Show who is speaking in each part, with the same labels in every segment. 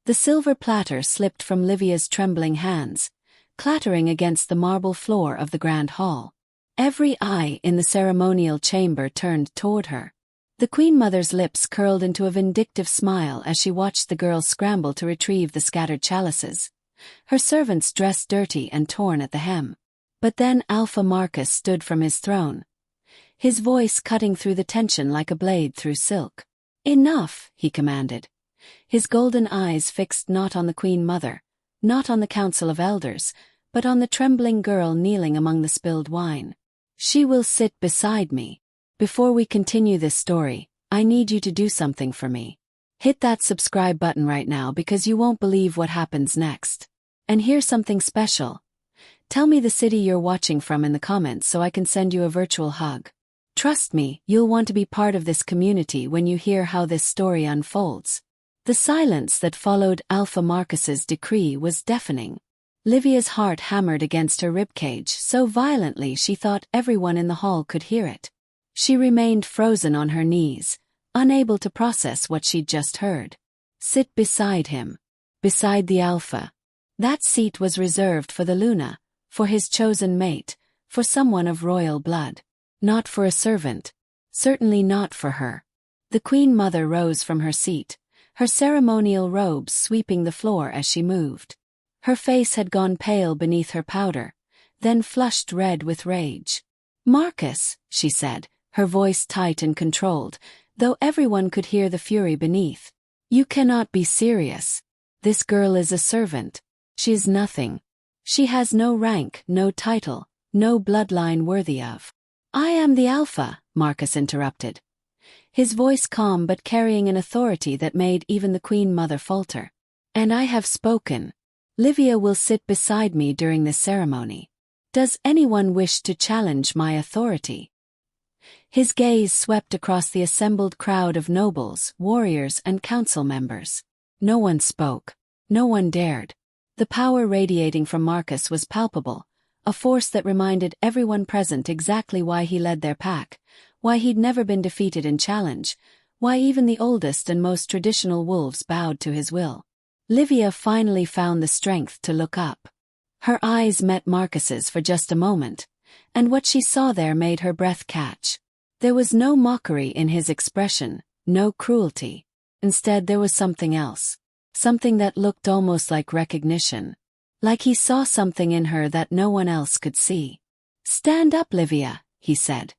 Speaker 1: The silver platter slipped from Livia's trembling hands, clattering against the marble floor of the grand hall. Every eye in the ceremonial chamber turned toward her. The Queenmother's lips curled into a vindictive smile as she watched the girl scramble to retrieve the scattered chalices, her servants dressed dirty and torn at the hem. But then Alpha Marcus stood from his throne, his voice cutting through the tension like a blade through silk. "Enough," he commanded, his golden eyes fixed not on the Queen-Mother, not on the Council of Elders, but on the trembling girl kneeling among the spilled wine. "She will sit beside me. Before we continue this story, I need you to do something for me. Hit that subscribe button right now because you won't believe what happens next. And here's something special. Tell me the city you're watching from in the comments so I can send you a virtual hug. Trust me, you'll want to be part of this community when you hear how this story unfolds." The silence that followed Alpha Marcus's decree was deafening. Livia's heart hammered against her ribcage so violently she thought everyone in the hall could hear it. She remained frozen on her knees, unable to process what she'd just heard. Sit beside him. Beside the Alpha. That seat was reserved for the Luna, for his chosen mate, for someone of royal blood. Not for a servant. Certainly not for her. The Queen-Mother rose from her seat, her ceremonial robes sweeping the floor as she moved. Her face had gone pale beneath her powder, then flushed red with rage. "Marcus," she said, her voice tight and controlled, though everyone could hear the fury beneath. "You cannot be serious. This girl is a servant. She is nothing. She has no rank, no title, no bloodline worthy of—" "I am the Alpha," Marcus interrupted, his voice calm but carrying an authority that made even the Queen-Mother falter. "And I have spoken. Livia will sit beside me during this ceremony. Does anyone wish to challenge my authority?" His gaze swept across the assembled crowd of nobles, warriors, and council members. No one spoke. No one dared. The power radiating from Marcus was palpable, a force that reminded everyone present exactly why he led their pack, why he'd never been defeated in challenge, why even the oldest and most traditional wolves bowed to his will. Livia finally found the strength to look up. Her eyes met Marcus's for just a moment, and what she saw there made her breath catch. There was no mockery in his expression, no cruelty. Instead there was something else. Something that looked almost like recognition. Like he saw something in her that no one else could see. "Stand up, Livia," he said,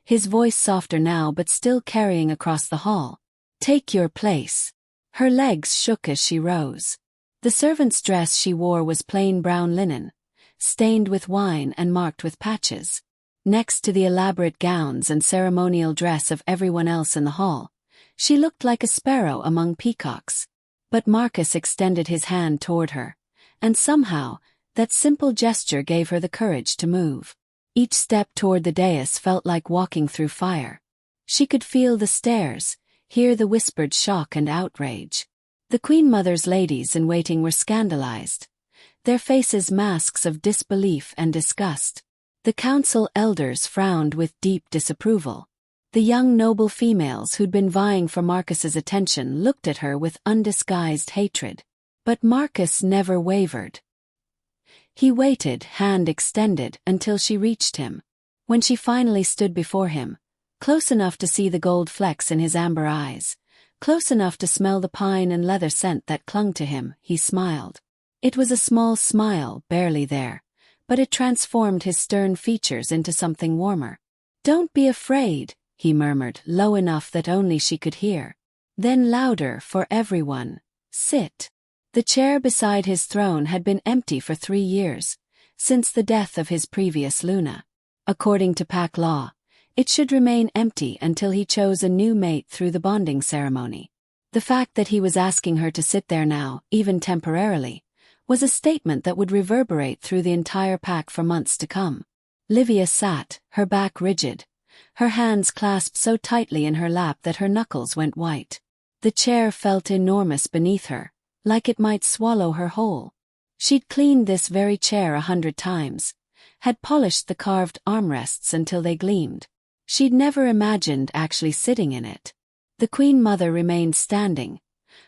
Speaker 1: his voice softer now but still carrying across the hall. "Take your place." Her legs shook as she rose. The servant's dress she wore was plain brown linen, stained with wine and marked with patches. Next to the elaborate gowns and ceremonial dress of everyone else in the hall, she looked like a sparrow among peacocks. But Marcus extended his hand toward her, and somehow, that simple gesture gave her the courage to move. Each step toward the dais felt like walking through fire. She could feel the stares, hear the whispered shock and outrage. The Queen-Mother's ladies-in-waiting were scandalized, their faces masks of disbelief and disgust. The council elders frowned with deep disapproval. The young noble females who'd been vying for Marcus's attention looked at her with undisguised hatred. But Marcus never wavered. He waited, hand extended, until she reached him. When she finally stood before him, close enough to see the gold flecks in his amber eyes, close enough to smell the pine and leather scent that clung to him, he smiled. It was a small smile, barely there, but it transformed his stern features into something warmer. "Don't be afraid," he murmured, low enough that only she could hear. Then louder for everyone, "Sit." The chair beside his throne had been empty for 3 years, since the death of his previous Luna. According to pack law, it should remain empty until he chose a new mate through the bonding ceremony. The fact that he was asking her to sit there now, even temporarily, was a statement that would reverberate through the entire pack for months to come. Livia sat, her back rigid, her hands clasped so tightly in her lap that her knuckles went white. The chair felt enormous beneath her, like it might swallow her whole. She'd cleaned this very chair 100 times, had polished the carved armrests until they gleamed. She'd never imagined actually sitting in it. The Queen-Mother remained standing,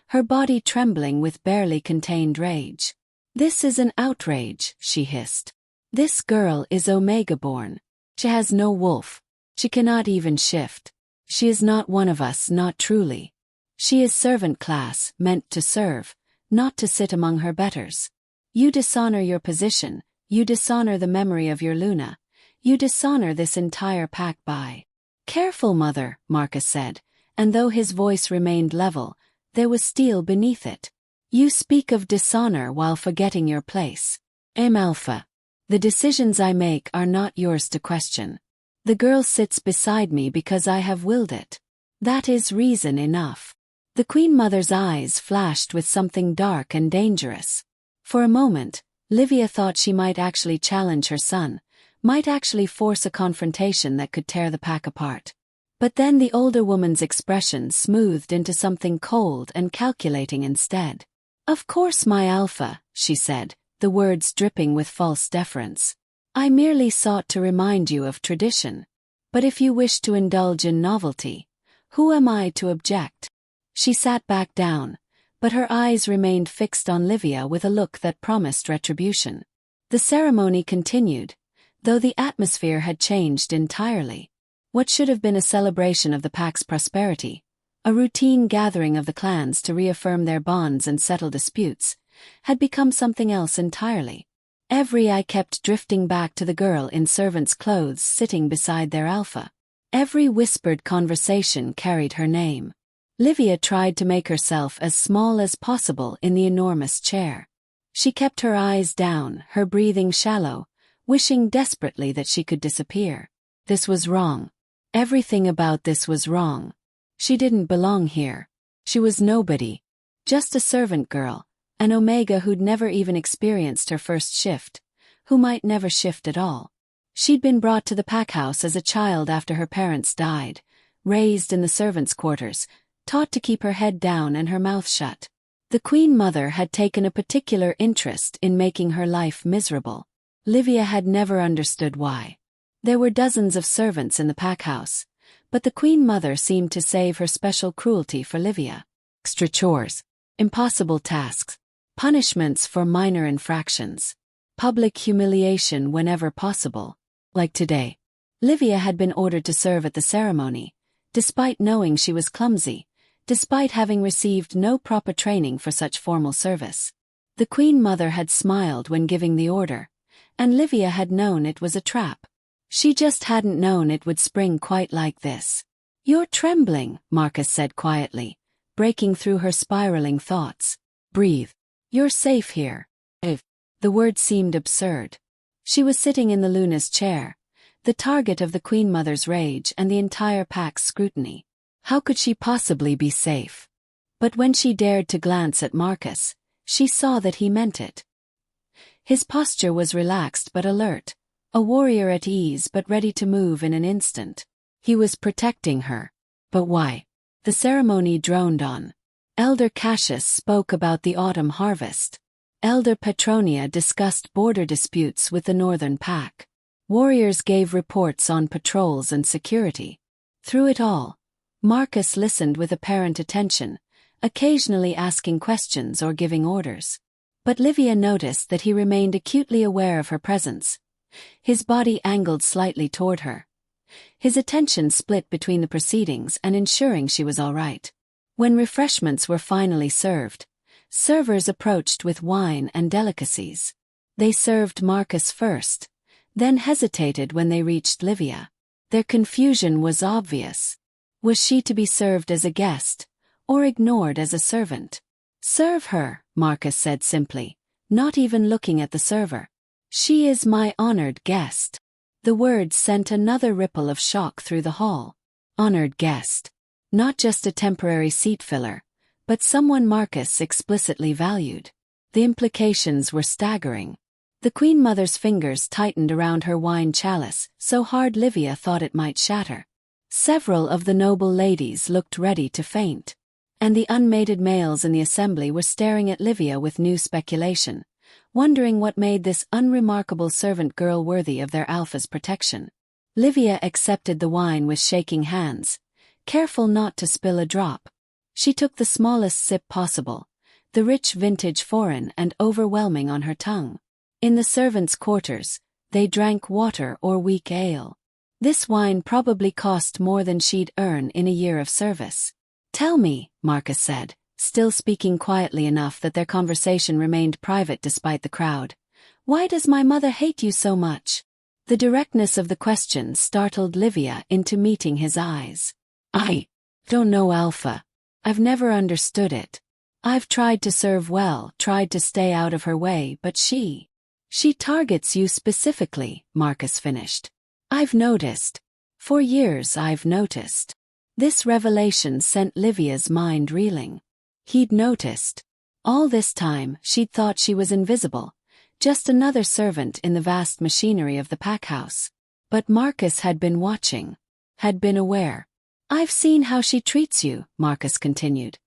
Speaker 1: her body trembling with barely contained rage. "This is an outrage," she hissed. "This girl is Omega-born. She has no wolf. She cannot even shift. She is not one of us, not truly. She is servant class, meant to serve, not to sit among her betters. You dishonor your position, you dishonor the memory of your Luna, you dishonor this entire pack by—" "Careful, mother," Marcus said, and though his voice remained level, there was steel beneath it. "You speak of dishonor while forgetting your place. I'm Alpha. The decisions I make are not yours to question. The girl sits beside me because I have willed it. That is reason enough." The Queenmother's eyes flashed with something dark and dangerous. For a moment, Livia thought she might actually challenge her son, might actually force a confrontation that could tear the pack apart. But then the older woman's expression smoothed into something cold and calculating instead. "Of course, my Alpha," she said, the words dripping with false deference. "I merely sought to remind you of tradition. But if you wish to indulge in novelty, who am I to object?" She sat back down, but her eyes remained fixed on Livia with a look that promised retribution. The ceremony continued, though the atmosphere had changed entirely. What should have been a celebration of the pack's prosperity, a routine gathering of the clans to reaffirm their bonds and settle disputes, had become something else entirely. Every eye kept drifting back to the girl in servant's clothes sitting beside their Alpha. Every whispered conversation carried her name. Livia tried to make herself as small as possible in the enormous chair. She kept her eyes down, her breathing shallow, wishing desperately that she could disappear. This was wrong. Everything about this was wrong. She didn't belong here. She was nobody. Just a servant girl, an Omega who'd never even experienced her first shift, who might never shift at all. She'd been brought to the pack house as a child after her parents died, raised in the servants' quarters, taught to keep her head down and her mouth shut. The Queenmother had taken a particular interest in making her life miserable. Livia had never understood why. There were dozens of servants in the pack house, but the Queenmother seemed to save her special cruelty for Livia. Extra chores, impossible tasks, punishments for minor infractions, public humiliation whenever possible. Like today, Livia had been ordered to serve at the ceremony, despite knowing she was clumsy, despite having received no proper training for such formal service. The Queenmother had smiled when giving the order, and Livia had known it was a trap. She just hadn't known it would spring quite like this. "You're trembling," Marcus said quietly, breaking through her spiraling thoughts. "Breathe. You're safe here." If the word seemed absurd. She was sitting in the Luna's chair, the target of the Queenmother's rage and the entire pack's scrutiny. How could she possibly be safe? But when she dared to glance at Marcus, she saw that he meant it. His posture was relaxed but alert, a warrior at ease but ready to move in an instant. He was protecting her. But why? The ceremony droned on. Elder Cassius spoke about the autumn harvest. Elder Petronia discussed border disputes with the northern pack. Warriors gave reports on patrols and security. Through it all, Marcus listened with apparent attention, occasionally asking questions or giving orders. But Livia noticed that he remained acutely aware of her presence. His body angled slightly toward her. His attention split between the proceedings and ensuring she was all right. When refreshments were finally served, servers approached with wine and delicacies. They served Marcus first, then hesitated when they reached Livia. Their confusion was obvious. Was she to be served as a guest, or ignored as a servant? "Serve her," Marcus said simply, not even looking at the server. "She is my honored guest." The words sent another ripple of shock through the hall. Honored guest. Not just a temporary seat filler, but someone Marcus explicitly valued. The implications were staggering. The Queenmother's fingers tightened around her wine chalice, so hard Livia thought it might shatter. Several of the noble ladies looked ready to faint. And the unmated males in the assembly were staring at Livia with new speculation, wondering what made this unremarkable servant girl worthy of their Alpha's protection. Livia accepted the wine with shaking hands, careful not to spill a drop. She took the smallest sip possible, the rich vintage foreign and overwhelming on her tongue. In the servants' quarters, they drank water or weak ale. This wine probably cost more than she'd earn in a year of service. "Tell me," Marcus said, still speaking quietly enough that their conversation remained private despite the crowd. "Why does my mother hate you so much?" The directness of the question startled Livia into meeting his eyes. "I don't know, Alpha. I've never understood it. I've tried to serve well, tried to stay out of her way, but she targets you specifically," Marcus finished. "I've noticed. For years I've noticed." This revelation sent Livia's mind reeling. He'd noticed. All this time she'd thought she was invisible, just another servant in the vast machinery of the packhouse. But Marcus had been watching, had been aware. "I've seen how she treats you," Marcus continued,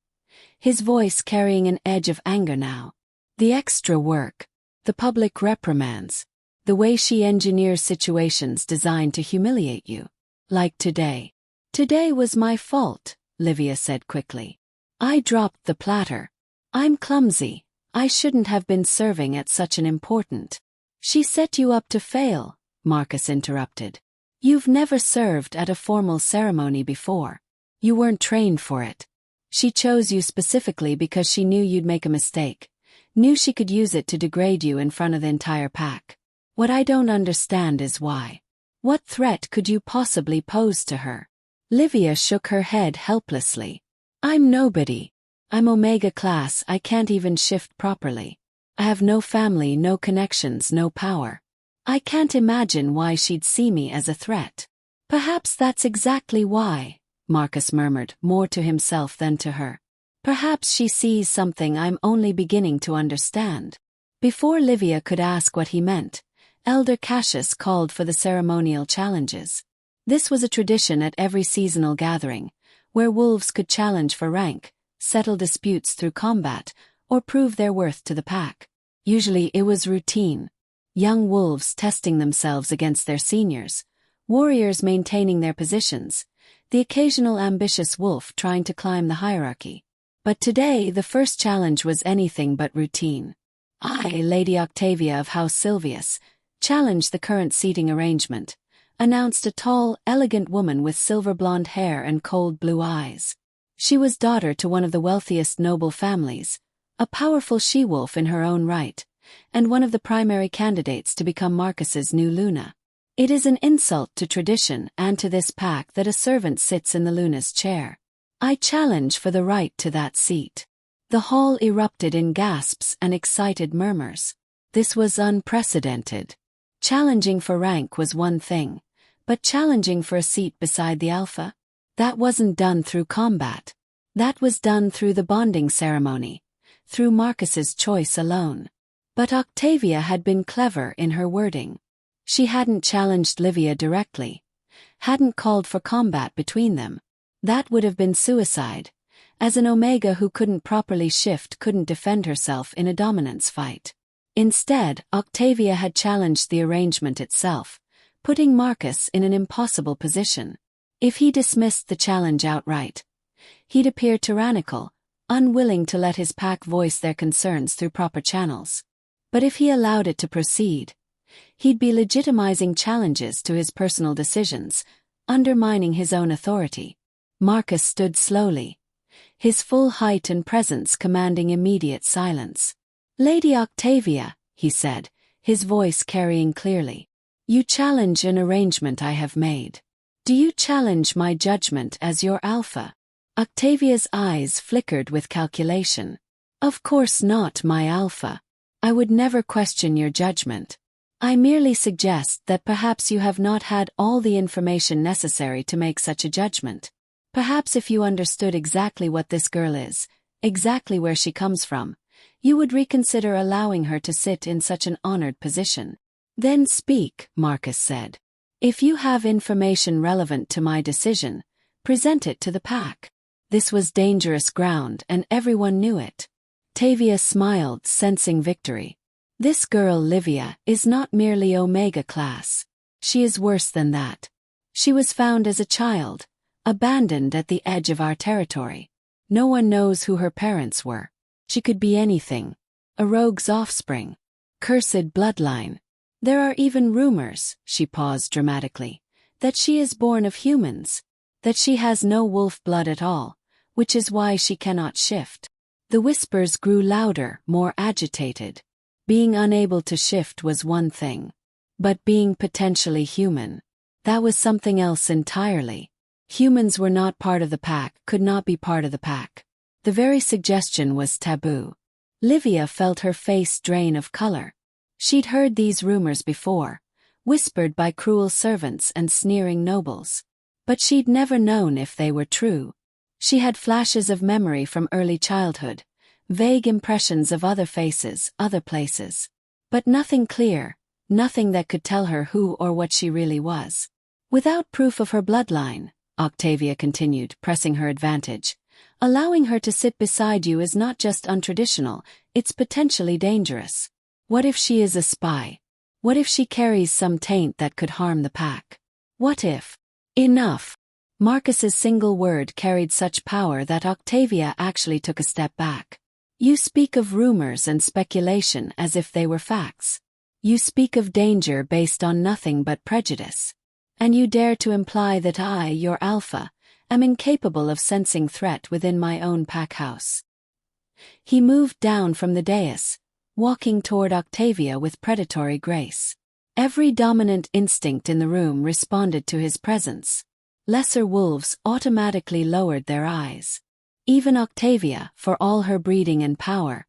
Speaker 1: his voice carrying an edge of anger now. "The extra work, the public reprimands, the way she engineers situations designed to humiliate you. Like today." "Today was my fault," Livia said quickly. "I dropped the platter. I'm clumsy. I shouldn't have been serving at such an important—" "She set you up to fail," Marcus interrupted. "You've never served at a formal ceremony before. You weren't trained for it. She chose you specifically because she knew you'd make a mistake, knew she could use it to degrade you in front of the entire pack. What I don't understand is why. What threat could you possibly pose to her?" Livia shook her head helplessly. "I'm nobody. I'm Omega class. I can't even shift properly. I have no family, no connections, no power. I can't imagine why she'd see me as a threat." "Perhaps that's exactly why," Marcus murmured, more to himself than to her. "Perhaps she sees something I'm only beginning to understand." Before Livia could ask what he meant, Elder Cassius called for the ceremonial challenges. This was a tradition at every seasonal gathering, where wolves could challenge for rank, settle disputes through combat, or prove their worth to the pack. Usually it was routine. Young wolves testing themselves against their seniors, warriors maintaining their positions, the occasional ambitious wolf trying to climb the hierarchy. But today the first challenge was anything but routine. Lady Octavia of House Silvius, challenged the current seating arrangement, announced a tall, elegant woman with silver-blonde hair and cold blue eyes. She was daughter to one of the wealthiest noble families, a powerful she-wolf in her own right, and one of the primary candidates to become Marcus's new Luna. It is an insult to tradition and to this pack that a servant sits in the Luna's chair. I challenge for the right to that seat. The hall erupted in gasps and excited murmurs. This was unprecedented. Challenging for rank was one thing, but challenging for a seat beside the Alpha? That wasn't done through combat. That was done through the bonding ceremony, through Marcus's choice alone. But Octavia had been clever in her wording. She hadn't challenged Livia directly, hadn't called for combat between them. That would have been suicide, as an Omega who couldn't properly shift couldn't defend herself in a dominance fight. Instead, Octavia had challenged the arrangement itself, putting Marcus in an impossible position. If he dismissed the challenge outright, he'd appear tyrannical, unwilling to let his pack voice their concerns through proper channels. But if he allowed it to proceed, he'd be legitimizing challenges to his personal decisions, undermining his own authority. Marcus stood slowly, his full height and presence commanding immediate silence. "Lady Octavia," he said, his voice carrying clearly, "you challenge an arrangement I have made. Do you challenge my judgment as your Alpha?" Octavia's eyes flickered with calculation. "Of course not, my Alpha. I would never question your judgment. I merely suggest that perhaps you have not had all the information necessary to make such a judgment. Perhaps if you understood exactly what this girl is, exactly where she comes from, you would reconsider allowing her to sit in such an honored position." "Then speak," Marcus said. "If you have information relevant to my decision, present it to the pack." This was dangerous ground and everyone knew it. Octavia smiled, sensing victory. This girl, Livia, is not merely Omega class. She is worse than that. She was found as a child, abandoned at the edge of our territory. No one knows who her parents were. She could be anything. A rogue's offspring. Cursed bloodline. There are even rumors, she paused dramatically, that she is born of humans. That she has no wolf blood at all, which is why she cannot shift. The whispers grew louder, more agitated. Being unable to shift was one thing. But being potentially human, that was something else entirely. Humans were not part of the pack, could not be part of the pack. The very suggestion was taboo. Livia felt her face drain of color. She'd heard these rumors before, whispered by cruel servants and sneering nobles. But she'd never known if they were true. She had flashes of memory from early childhood, vague impressions of other faces, other places. But nothing clear, nothing that could tell her who or what she really was. Without proof of her bloodline, Octavia continued, pressing her advantage, allowing her to sit beside you is not just untraditional, it's potentially dangerous. What if she is a spy? What if she carries some taint that could harm the pack? What if? Enough! Marcus's single word carried such power that Octavia actually took a step back. You speak of rumors and speculation as if they were facts. You speak of danger based on nothing but prejudice. And you dare to imply that I, your alpha, am incapable of sensing threat within my own pack house. He moved down from the dais, walking toward Octavia with predatory grace. Every dominant instinct in the room responded to his presence. Lesser wolves automatically lowered their eyes. Even Octavia, for all her breeding and power,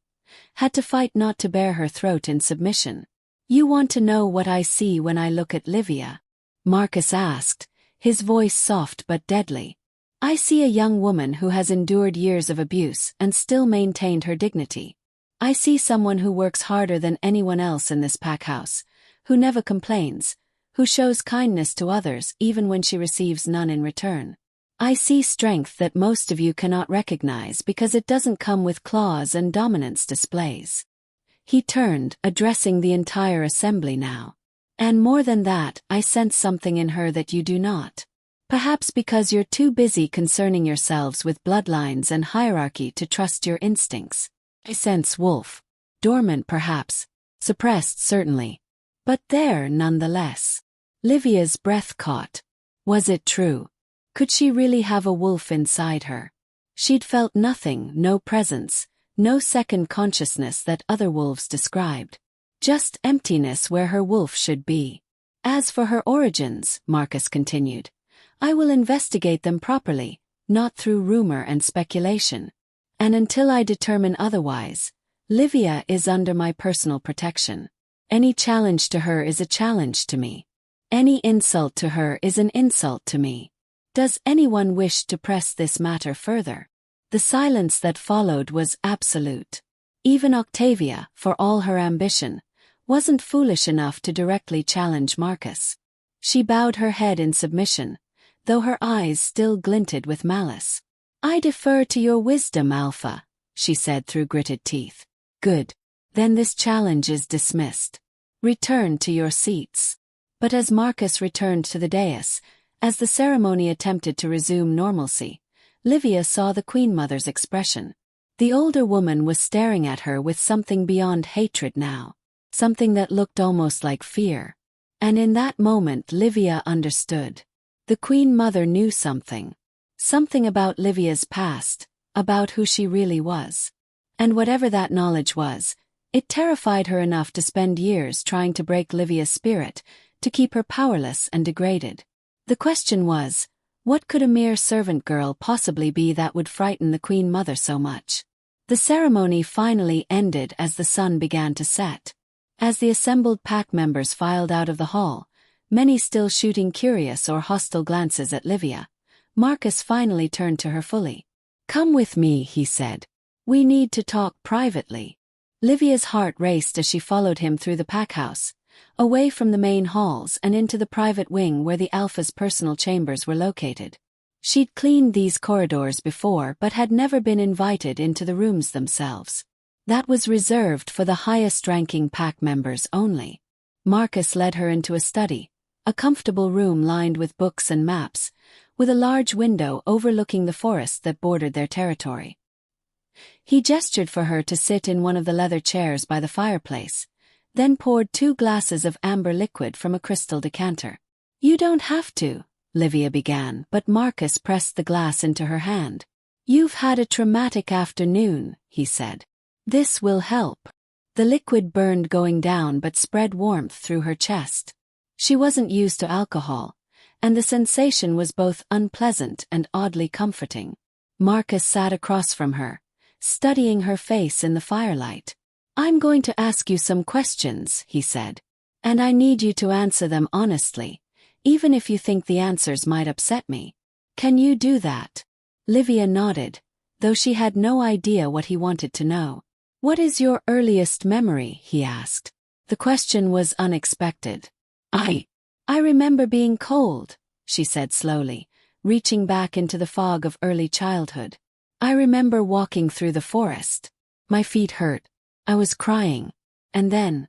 Speaker 1: had to fight not to bare her throat in submission. You want to know what I see when I look at Livia? Marcus asked, his voice soft but deadly. I see a young woman who has endured years of abuse and still maintained her dignity. I see someone who works harder than anyone else in this pack house, who never complains, who shows kindness to others even when she receives none in return. I see strength that most of you cannot recognize because it doesn't come with claws and dominance displays. He turned, addressing the entire assembly now. And more than that, I sense something in her that you do not. Perhaps because you're too busy concerning yourselves with bloodlines and hierarchy to trust your instincts. I sense wolf. Dormant perhaps. Suppressed certainly. But there nonetheless. Livia's breath caught. Was it true? Could she really have a wolf inside her? She'd felt nothing, no presence, no second consciousness that other wolves described. Just emptiness where her wolf should be. As for her origins, Marcus continued, I will investigate them properly, not through rumor and speculation. And until I determine otherwise, Livia is under my personal protection. Any challenge to her is a challenge to me. Any insult to her is an insult to me. Does anyone wish to press this matter further? The silence that followed was absolute. Even Octavia, for all her ambition, wasn't foolish enough to directly challenge Marcus. She bowed her head in submission, though her eyes still glinted with malice. I defer to your wisdom, Alpha, she said through gritted teeth. Good. Then this challenge is dismissed. Return to your seats. But as Marcus returned to the dais, as the ceremony attempted to resume normalcy, Livia saw the Queenmother's expression. The older woman was staring at her with something beyond hatred now. Something that looked almost like fear. And in that moment Livia understood. The Queenmother knew something. Something about Livia's past, about who she really was. And whatever that knowledge was, it terrified her enough to spend years trying to break Livia's spirit, to keep her powerless and degraded. The question was, what could a mere servant girl possibly be that would frighten the Queenmother so much? The ceremony finally ended as the sun began to set. As the assembled pack members filed out of the hall, many still shooting curious or hostile glances at Livia, Marcus finally turned to her fully. Come with me, he said. We need to talk privately. Livia's heart raced as she followed him through the pack house, away from the main halls and into the private wing where the Alpha's personal chambers were located. She'd cleaned these corridors before but had never been invited into the rooms themselves. That was reserved for the highest-ranking pack members only. Marcus led her into a study, a comfortable room lined with books and maps, with a large window overlooking the forest that bordered their territory. He gestured for her to sit in one of the leather chairs by the fireplace, then poured 2 glasses of amber liquid from a crystal decanter. "You don't have to," Livia began, but Marcus pressed the glass into her hand. "You've had a traumatic afternoon," he said. "This will help." The liquid burned going down but spread warmth through her chest. She wasn't used to alcohol, and the sensation was both unpleasant and oddly comforting. Marcus sat across from her, studying her face in the firelight. "I'm going to ask you some questions," he said. "And I need you to answer them honestly, even if you think the answers might upset me. Can you do that?" Livia nodded, though she had no idea what he wanted to know. "What is your earliest memory?" he asked. The question was unexpected. I remember being cold," she said slowly, reaching back into the fog of early childhood. "I remember walking through the forest. My feet hurt. I was crying. And then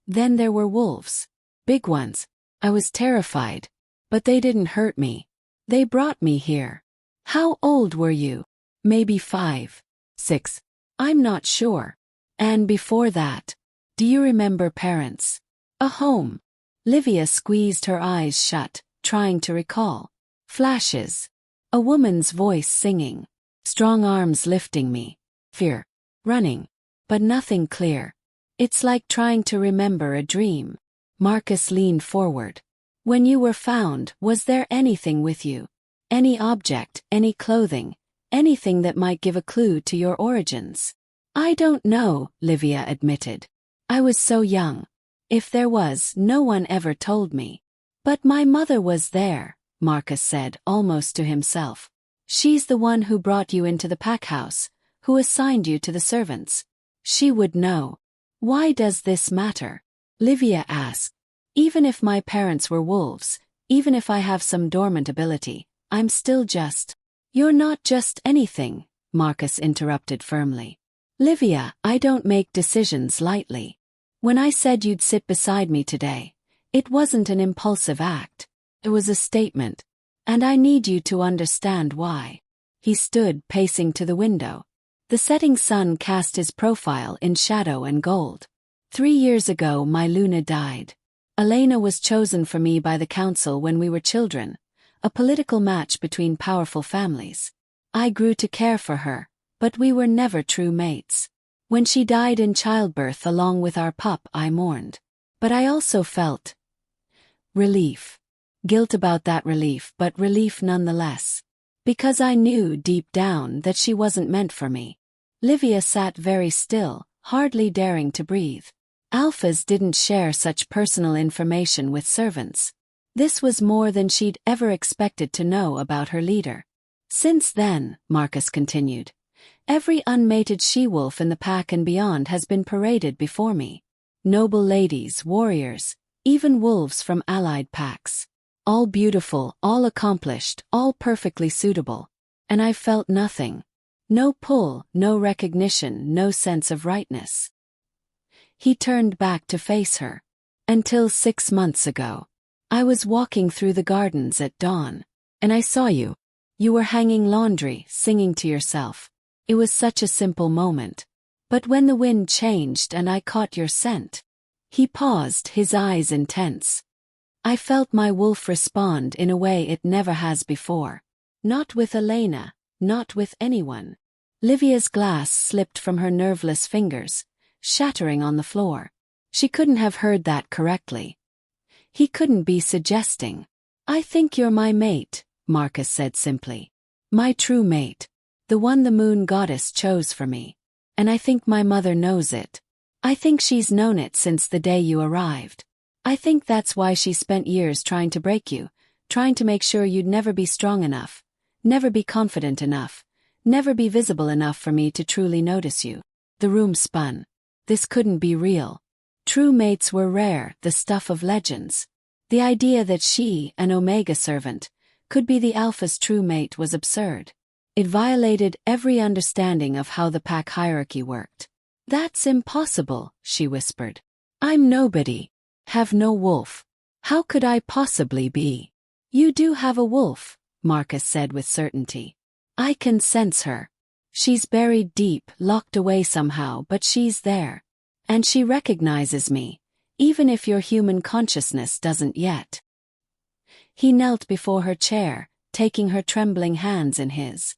Speaker 1: there were wolves. Big ones. I was terrified. But they didn't hurt me. They brought me here." "How old were you?" "Maybe 5, 6. I'm not sure." "And before that? Do you remember parents? A home?" Livia squeezed her eyes shut, trying to recall. "Flashes. A woman's voice singing. Strong arms lifting me. Fear. Running. But nothing clear. It's like trying to remember a dream." Marcus leaned forward. "When you were found, was there anything with you? Any object, any clothing, anything that might give a clue to your origins?" "I don't know," Livia admitted. "I was so young. If there was, no one ever told me." "But my mother was there," Marcus said, almost to himself. "She's the one who brought you into the pack house, who assigned you to the servants. She would know." "Why does this matter?" Livia asked. "Even if my parents were wolves, even if I have some dormant ability, I'm still just—" "You're not just anything," Marcus interrupted firmly. "Livia, I don't make decisions lightly. When I said you'd sit beside me today, it wasn't an impulsive act. It was a statement. And I need you to understand why." He stood, pacing to the window. The setting sun cast his profile in shadow and gold. 3 years ago my Luna died. Elena was chosen for me by the council when we were children, a political match between powerful families. I grew to care for her, but we were never true mates. When she died in childbirth along with our pup, I mourned. But I also felt relief. Guilt about that relief, but relief nonetheless. Because I knew deep down that she wasn't meant for me. Livia sat very still, hardly daring to breathe. Alphas didn't share such personal information with servants. This was more than she'd ever expected to know about her leader. "Since then," Marcus continued, "every unmated she-wolf in the pack and beyond has been paraded before me. Noble ladies, warriors, even wolves from allied packs. All beautiful, all accomplished, all perfectly suitable. And I felt nothing. No pull, no recognition, no sense of rightness." He turned back to face her. "Until 6 months ago. I was walking through the gardens at dawn. And I saw you. You were hanging laundry, singing to yourself. It was such a simple moment. But when the wind changed and I caught your scent..." He paused, his eyes intense. "I felt my wolf respond in a way it never has before. Not with Elena, not with anyone." Livia's glass slipped from her nerveless fingers, shattering on the floor. She couldn't have heard that correctly. He couldn't be suggesting. "I think you're my mate," Marcus said simply. "My true mate. The one the moon goddess chose for me. And I think my mother knows it. I think she's known it since the day you arrived. I think that's why she spent years trying to break you, trying to make sure you'd never be strong enough, never be confident enough, never be visible enough for me to truly notice you." The room spun. This couldn't be real. True mates were rare, the stuff of legends. The idea that she, an Omega servant, could be the Alpha's true mate was absurd. It violated every understanding of how the pack hierarchy worked. "That's impossible," she whispered. "I'm nobody. Have no wolf. How could I possibly be?" "You do have a wolf," Marcus said with certainty. "I can sense her. She's buried deep, locked away somehow, but she's there. And she recognizes me, even if your human consciousness doesn't yet." He knelt before her chair, taking her trembling hands in his.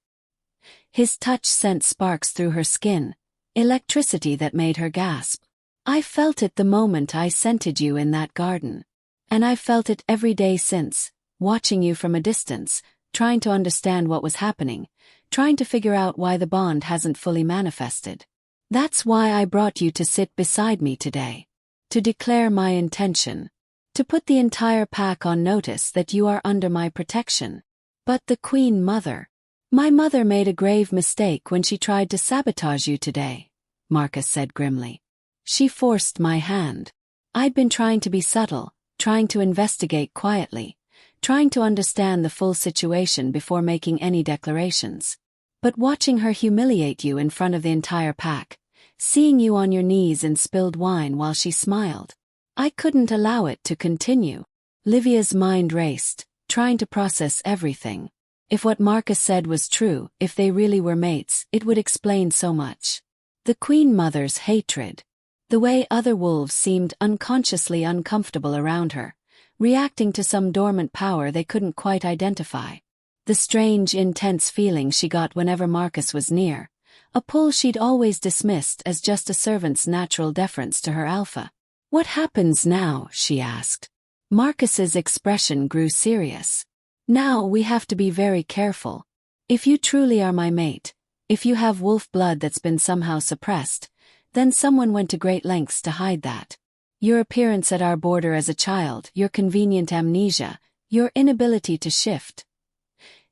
Speaker 1: His touch sent sparks through her skin, electricity that made her gasp. "I felt it the moment I scented you in that garden. And I've felt it every day since, watching you from a distance, trying to understand what was happening, trying to figure out why the bond hasn't fully manifested. That's why I brought you to sit beside me today. To declare my intention. To put the entire pack on notice that you are under my protection. But the Queenmother. My mother made a grave mistake when she tried to sabotage you today," Marcus said grimly. "She forced my hand. I'd been trying to be subtle, trying to investigate quietly, trying to understand the full situation before making any declarations. But watching her humiliate you in front of the entire pack, seeing you on your knees in spilled wine while she smiled, I couldn't allow it to continue." Livia's mind raced, trying to process everything. If what Marcus said was true, if they really were mates, it would explain so much. The Queenmother's hatred. The way other wolves seemed unconsciously uncomfortable around her, reacting to some dormant power they couldn't quite identify. The strange, intense feeling she got whenever Marcus was near, a pull she'd always dismissed as just a servant's natural deference to her alpha. "What happens now?" she asked. Marcus's expression grew serious. "Now we have to be very careful. If you truly are my mate, if you have wolf blood that's been somehow suppressed, then someone went to great lengths to hide that. Your appearance at our border as a child, your convenient amnesia, your inability to shift.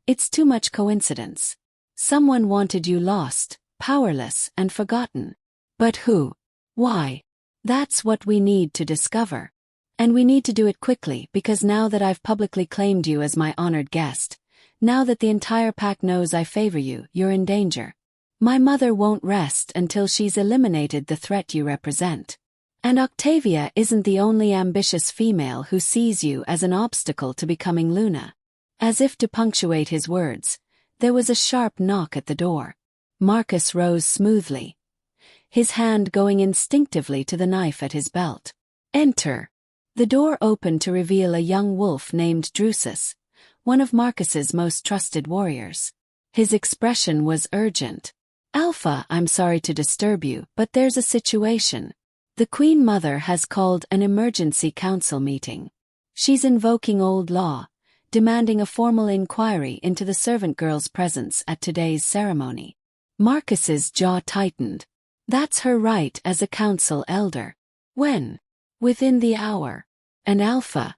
Speaker 1: It's too much coincidence. Someone wanted you lost, powerless, and forgotten. But who? Why? That's what we need to discover. And we need to do it quickly, because now that I've publicly claimed you as my honored guest, now that the entire pack knows I favor you, you're in danger. My mother won't rest until she's eliminated the threat you represent. And Octavia isn't the only ambitious female who sees you as an obstacle to becoming Luna." As if to punctuate his words, there was a sharp knock at the door. Marcus rose smoothly, his hand going instinctively to the knife at his belt. "Enter." The door opened to reveal a young wolf named Drusus, one of Marcus's most trusted warriors. His expression was urgent. "Alpha, I'm sorry to disturb you, but there's a situation. The Queenmother has called an emergency council meeting. She's invoking old law, demanding a formal inquiry into the servant girl's presence at today's ceremony." Marcus's jaw tightened. "That's her right as a council elder." "When?" "Within the hour." "And Alpha?"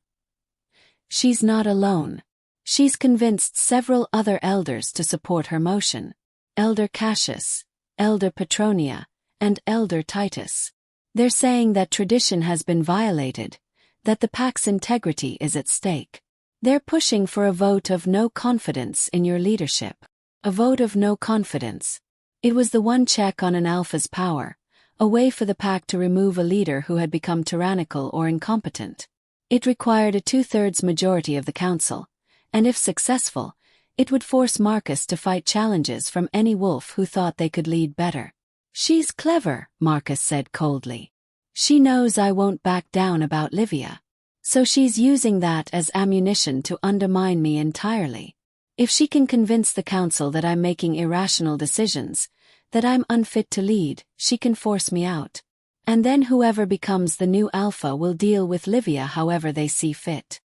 Speaker 1: "She's not alone. She's convinced several other elders to support her motion. Elder Cassius, Elder Petronia, and Elder Titus. They're saying that tradition has been violated, that the pack's integrity is at stake. They're pushing for a vote of no confidence in your leadership." A vote of no confidence. It was the one check on an alpha's power, a way for the pack to remove a leader who had become tyrannical or incompetent. It required a 2/3 majority of the council, and if successful, it would force Marcus to fight challenges from any wolf who thought they could lead better. "She's clever," Marcus said coldly. "She knows I won't back down about Livia. So she's using that as ammunition to undermine me entirely. If she can convince the council that I'm making irrational decisions, that I'm unfit to lead, she can force me out. And then whoever becomes the new alpha will deal with Livia however they see fit."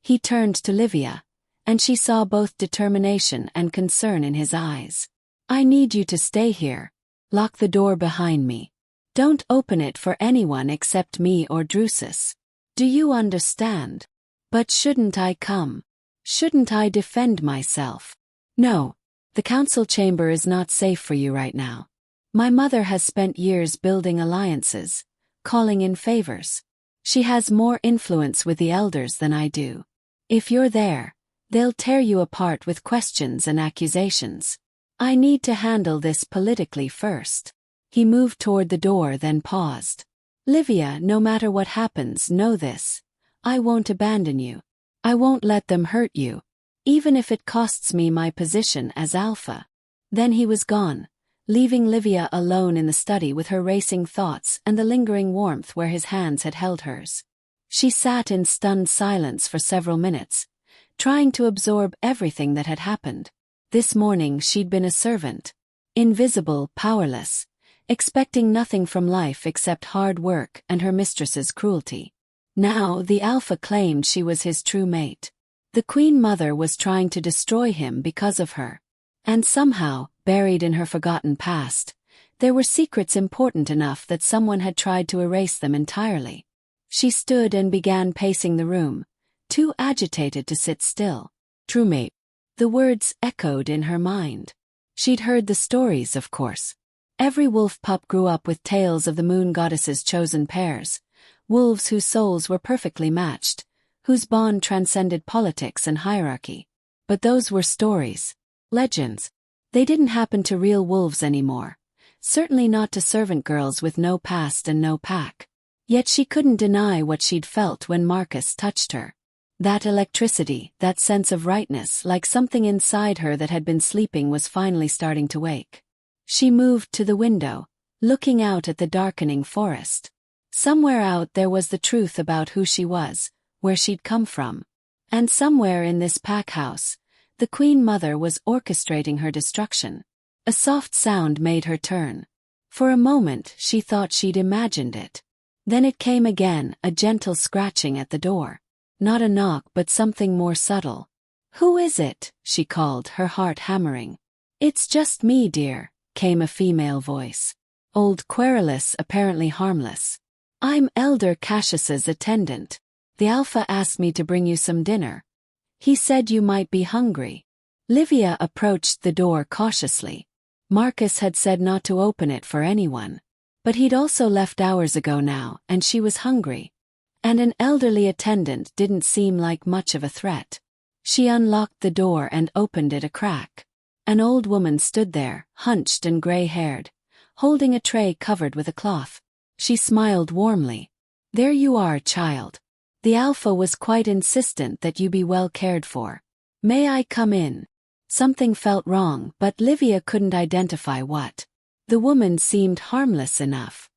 Speaker 1: He turned to Livia, and she saw both determination and concern in his eyes. "I need you to stay here. Lock the door behind me. Don't open it for anyone except me or Drusus. Do you understand? But shouldn't I come? Shouldn't I defend myself?" "No. The council chamber is not safe for you right now. My mother has spent years building alliances, calling in favors. She has more influence with the elders than I do. If you're there, they'll tear you apart with questions and accusations. I need to handle this politically first." He moved toward the door, then paused. "Livia, no matter what happens, know this. I won't abandon you. I won't let them hurt you, even if it costs me my position as alpha." Then he was gone, leaving Livia alone in the study with her racing thoughts and the lingering warmth where his hands had held hers. She sat in stunned silence for several minutes, trying to absorb everything that had happened. This morning she'd been a servant, invisible, powerless, expecting nothing from life except hard work and her mistress's cruelty. Now the Alpha claimed she was his true mate. The Queenmother was trying to destroy him because of her. And somehow, buried in her forgotten past, there were secrets important enough that someone had tried to erase them entirely. She stood and began pacing the room, too agitated to sit still. True mate. The words echoed in her mind. She'd heard the stories, of course. Every wolf pup grew up with tales of the moon goddess's chosen pairs, wolves whose souls were perfectly matched, whose bond transcended politics and hierarchy. But those were stories, legends. They didn't happen to real wolves anymore, certainly not to servant girls with no past and no pack. Yet she couldn't deny what she'd felt when Marcus touched her. That electricity, that sense of rightness, like something inside her that had been sleeping was finally starting to wake. She moved to the window, looking out at the darkening forest. Somewhere out there was the truth about who she was, where she'd come from. And somewhere in this pack house, the Queenmother was orchestrating her destruction. A soft sound made her turn. For a moment she thought she'd imagined it. Then it came again, a gentle scratching at the door. Not a knock but something more subtle. "Who is it?" she called, her heart hammering. "It's just me, dear," came a female voice. Old, querulous, apparently harmless. "I'm Elder Cassius's attendant. The Alpha asked me to bring you some dinner. He said you might be hungry." Livia approached the door cautiously. Marcus had said not to open it for anyone. But he'd also left hours ago now, and she was hungry. And an elderly attendant didn't seem like much of a threat. She unlocked the door and opened it a crack. An old woman stood there, hunched and gray-haired, holding a tray covered with a cloth. She smiled warmly. "There you are, child. The Alpha was quite insistent that you be well cared for. May I come in?" Something felt wrong, but Livia couldn't identify what. The woman seemed harmless enough.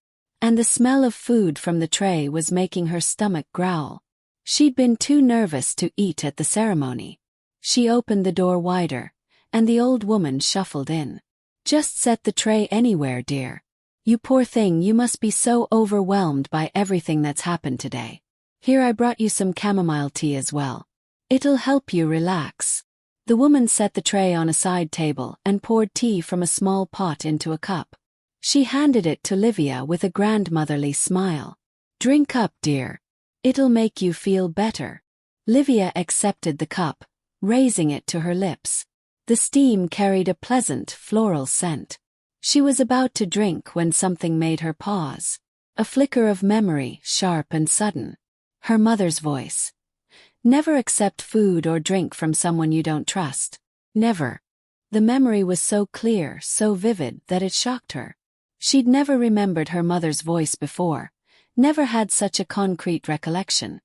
Speaker 1: And the smell of food from the tray was making her stomach growl. She'd been too nervous to eat at the ceremony. She opened the door wider, and the old woman shuffled in. "Just set the tray anywhere, dear. You poor thing, you must be so overwhelmed by everything that's happened today. Here, I brought you some chamomile tea as well. It'll help you relax." The woman set the tray on a side table and poured tea from a small pot into a cup. She handed it to Livia with a grandmotherly smile. "Drink up, dear. It'll make you feel better." Livia accepted the cup, raising it to her lips. The steam carried a pleasant, floral scent. She was about to drink when something made her pause. A flicker of memory, sharp and sudden. Her mother's voice. "Never accept food or drink from someone you don't trust. Never." The memory was so clear, so vivid, that it shocked her. She'd never remembered her mother's voice before, never had such a concrete recollection.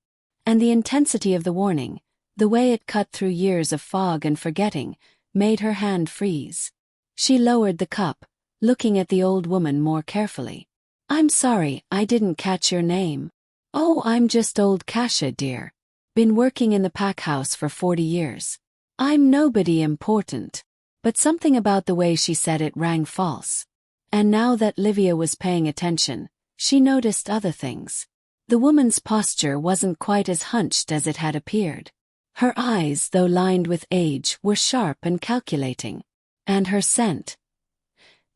Speaker 1: And the intensity of the warning, the way it cut through years of fog and forgetting, made her hand freeze. She lowered the cup, looking at the old woman more carefully. "I'm sorry, I didn't catch your name." "Oh, I'm just old Cassia, dear. Been working in the pack house for 40 years. I'm nobody important." But something about the way she said it rang false. And now that Livia was paying attention, she noticed other things. The woman's posture wasn't quite as hunched as it had appeared. Her eyes, though lined with age, were sharp and calculating. And her scent.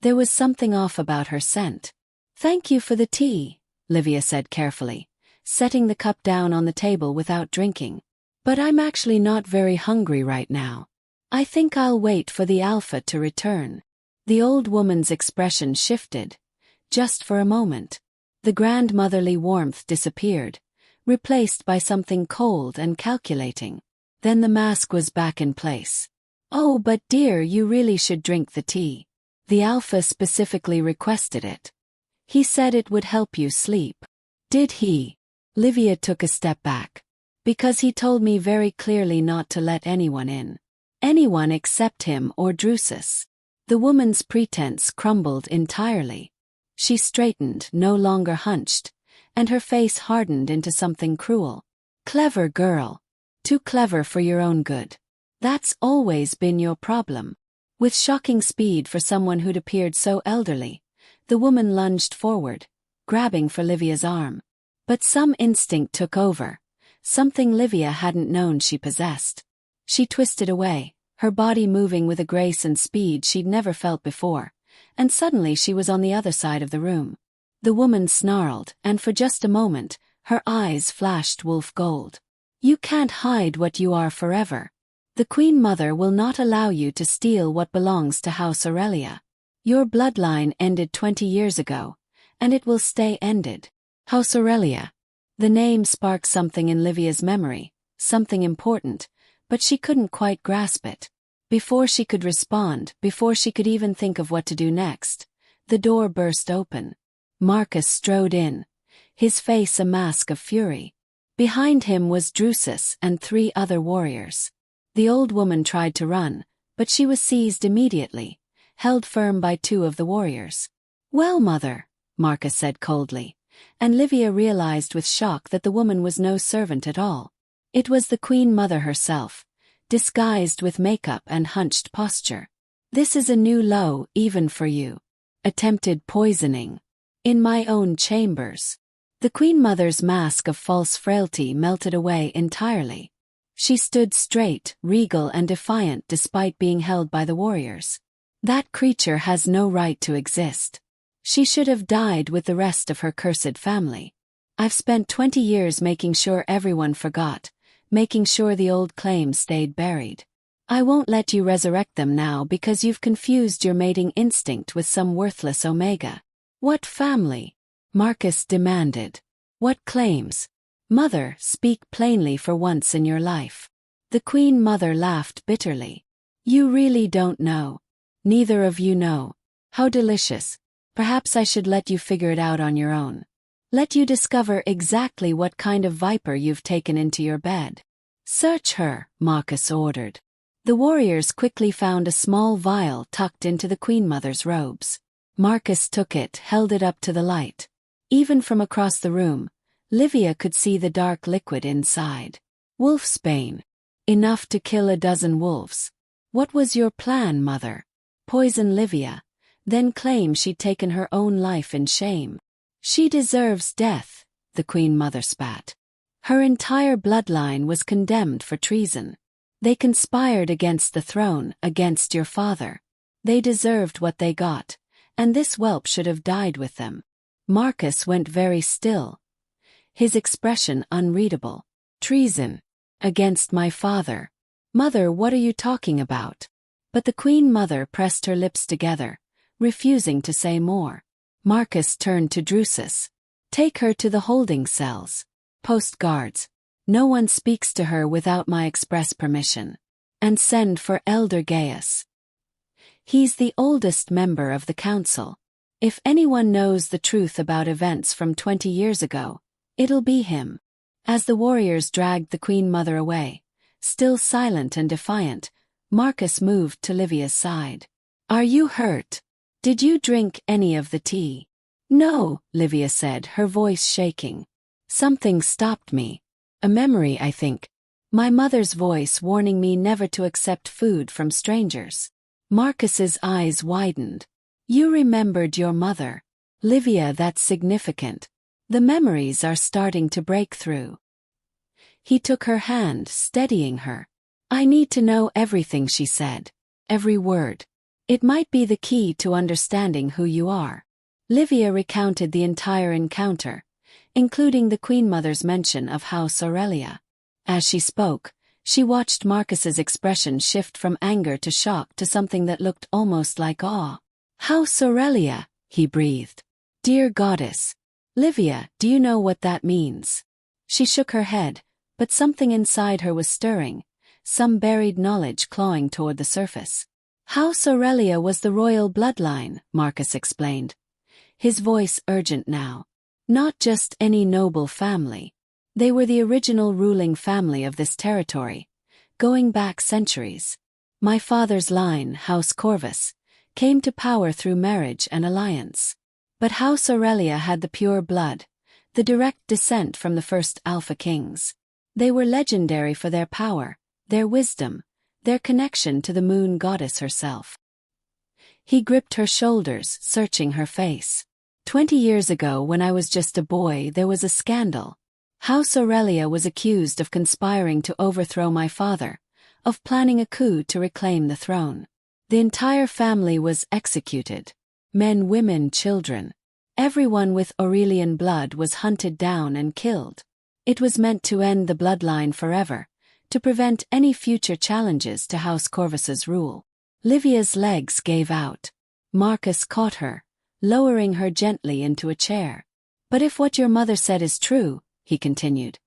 Speaker 1: There was something off about her scent. "Thank you for the tea," Livia said carefully, setting the cup down on the table without drinking. "But I'm actually not very hungry right now. I think I'll wait for the Alpha to return." The old woman's expression shifted, just for a moment. The grandmotherly warmth disappeared, replaced by something cold and calculating. Then the mask was back in place. "Oh, but dear, you really should drink the tea. The Alpha specifically requested it. He said it would help you sleep." "Did he?" Livia took a step back. "Because he told me very clearly not to let anyone in. Anyone except him or Drusus." The woman's pretense crumbled entirely. She straightened, no longer hunched, and her face hardened into something cruel. Clever girl. Too clever for your own good. That's always been your problem. With shocking speed for someone who'd appeared so elderly, the woman lunged forward, grabbing for Livia's arm. But some instinct took over, something Livia hadn't known she possessed. She twisted away, her body moving with a grace and speed she'd never felt before, and suddenly she was on the other side of the room. The woman snarled, and for just a moment, her eyes flashed wolf gold. You can't hide what you are forever. The Queenmother will not allow you to steal what belongs to House Aurelia. Your bloodline ended 20 years ago, and it will stay ended. House Aurelia. The name sparked something in Livia's memory, something important, but she couldn't quite grasp it. Before she could respond, before she could even think of what to do next, the door burst open. Marcus strode in, his face a mask of fury. Behind him was Drusus and 3 other warriors. The old woman tried to run, but she was seized immediately, held firm by 2 of the warriors. Well, mother, Marcus said coldly, and Livia realized with shock that the woman was no servant at all. It was the Queenmother herself, disguised with makeup and hunched posture. This is a new low, even for you. Attempted poisoning. In my own chambers. The Queenmother's mask of false frailty melted away entirely. She stood straight, regal and defiant despite being held by the warriors. That creature has no right to exist. She should have died with the rest of her cursed family. I've spent 20 years making sure everyone forgot, making sure the old claims stayed buried. I won't let you resurrect them now because you've confused your mating instinct with some worthless omega. What family? Marcus demanded. What claims? Mother, speak plainly for once in your life. The Queenmother laughed bitterly. You really don't know. Neither of you know. How delicious. Perhaps I should let you figure it out on your own. Let you discover exactly what kind of viper you've taken into your bed. Search her, Marcus ordered. The warriors quickly found a small vial tucked into the Queenmother's robes. Marcus took it, held it up to the light. Even from across the room, Livia could see the dark liquid inside. Wolfsbane. Enough to kill a dozen wolves. What was your plan, mother? Poison Livia, then claim she'd taken her own life in shame. She deserves death, the Queenmother spat. Her entire bloodline was condemned for treason. They conspired against the throne, against your father. They deserved what they got, and this whelp should have died with them. Marcus went very still, his expression unreadable. Treason. Against my father. Mother, what are you talking about? But the Queenmother pressed her lips together, refusing to say more. Marcus turned to Drusus. Take her to the holding cells. Post guards. No one speaks to her without my express permission. And send for Elder Gaius. He's the oldest member of the council. If anyone knows the truth about events from 20 years ago, it'll be him. As the warriors dragged the Queenmother away, still silent and defiant, Marcus moved to Livia's side. Are you hurt? Did you drink any of the tea? No, Livia said, her voice shaking. Something stopped me. A memory, I think. My mother's voice warning me never to accept food from strangers. Marcus's eyes widened. You remembered your mother. Livia, that's significant. The memories are starting to break through. He took her hand, steadying her. I need to know everything, she said. Every word. It might be the key to understanding who you are. Livia recounted the entire encounter, including the Queenmother's mention of House Aurelia. As she spoke, she watched Marcus's expression shift from anger to shock to something that looked almost like awe. House Aurelia, he breathed. Dear goddess. Livia, do you know what that means? She shook her head, but something inside her was stirring, some buried knowledge clawing toward the surface. House Aurelia was the royal bloodline, Marcus explained, his voice urgent now. Not just any noble family. They were the original ruling family of this territory, going back centuries. My father's line, House Corvus, came to power through marriage and alliance. But House Aurelia had the pure blood, the direct descent from the first Alpha Kings. They were legendary for their power, their wisdom, their connection to the moon goddess herself. He gripped her shoulders, searching her face. 20 years ago, when I was just a boy, there was a scandal. House Aurelia was accused of conspiring to overthrow my father, of planning a coup to reclaim the throne. The entire family was executed. Men, women, children. Everyone with Aurelian blood was hunted down and killed. It was meant to end the bloodline forever, to prevent any future challenges to House Corvus's rule. Livia's legs gave out. Marcus caught her, lowering her gently into a chair. But if what your mother said is true, he continued,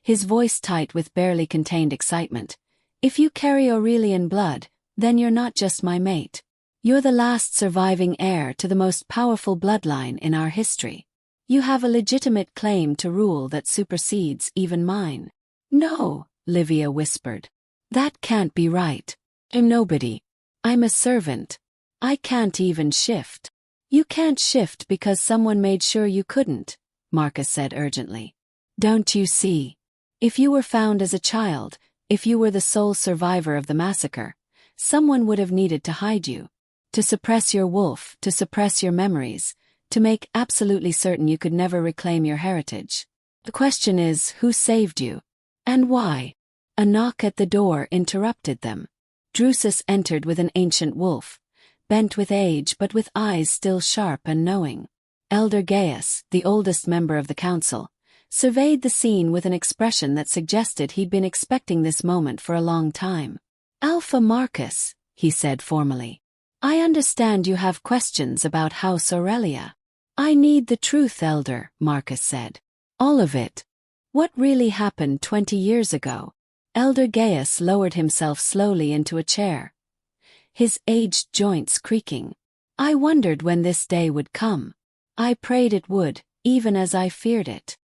Speaker 1: his voice tight with barely contained excitement, if you carry Aurelian blood, then you're not just my mate. You're the last surviving heir to the most powerful bloodline in our history. You have a legitimate claim to rule that supersedes even mine. No, Livia whispered. That can't be right. I'm nobody. I'm a servant. I can't even shift. You can't shift because someone made sure you couldn't, Marcus said urgently. Don't you see? If you were found as a child, if you were the sole survivor of the massacre, someone would have needed to hide you. To suppress your wolf, to suppress your memories, to make absolutely certain you could never reclaim your heritage. The question is, who saved you? And why? A knock at the door interrupted them. Drusus entered with an ancient wolf, bent with age but with eyes still sharp and knowing. Elder Gaius, the oldest member of the council, surveyed the scene with an expression that suggested he'd been expecting this moment for a long time. Alpha Marcus, he said formally. I understand you have questions about House Aurelia. I need the truth, Elder, Marcus said. All of it. What really happened 20 years ago? Elder Gaius lowered himself slowly into a chair, his aged joints creaking. I wondered when this day would come. I prayed it would, even as I feared it.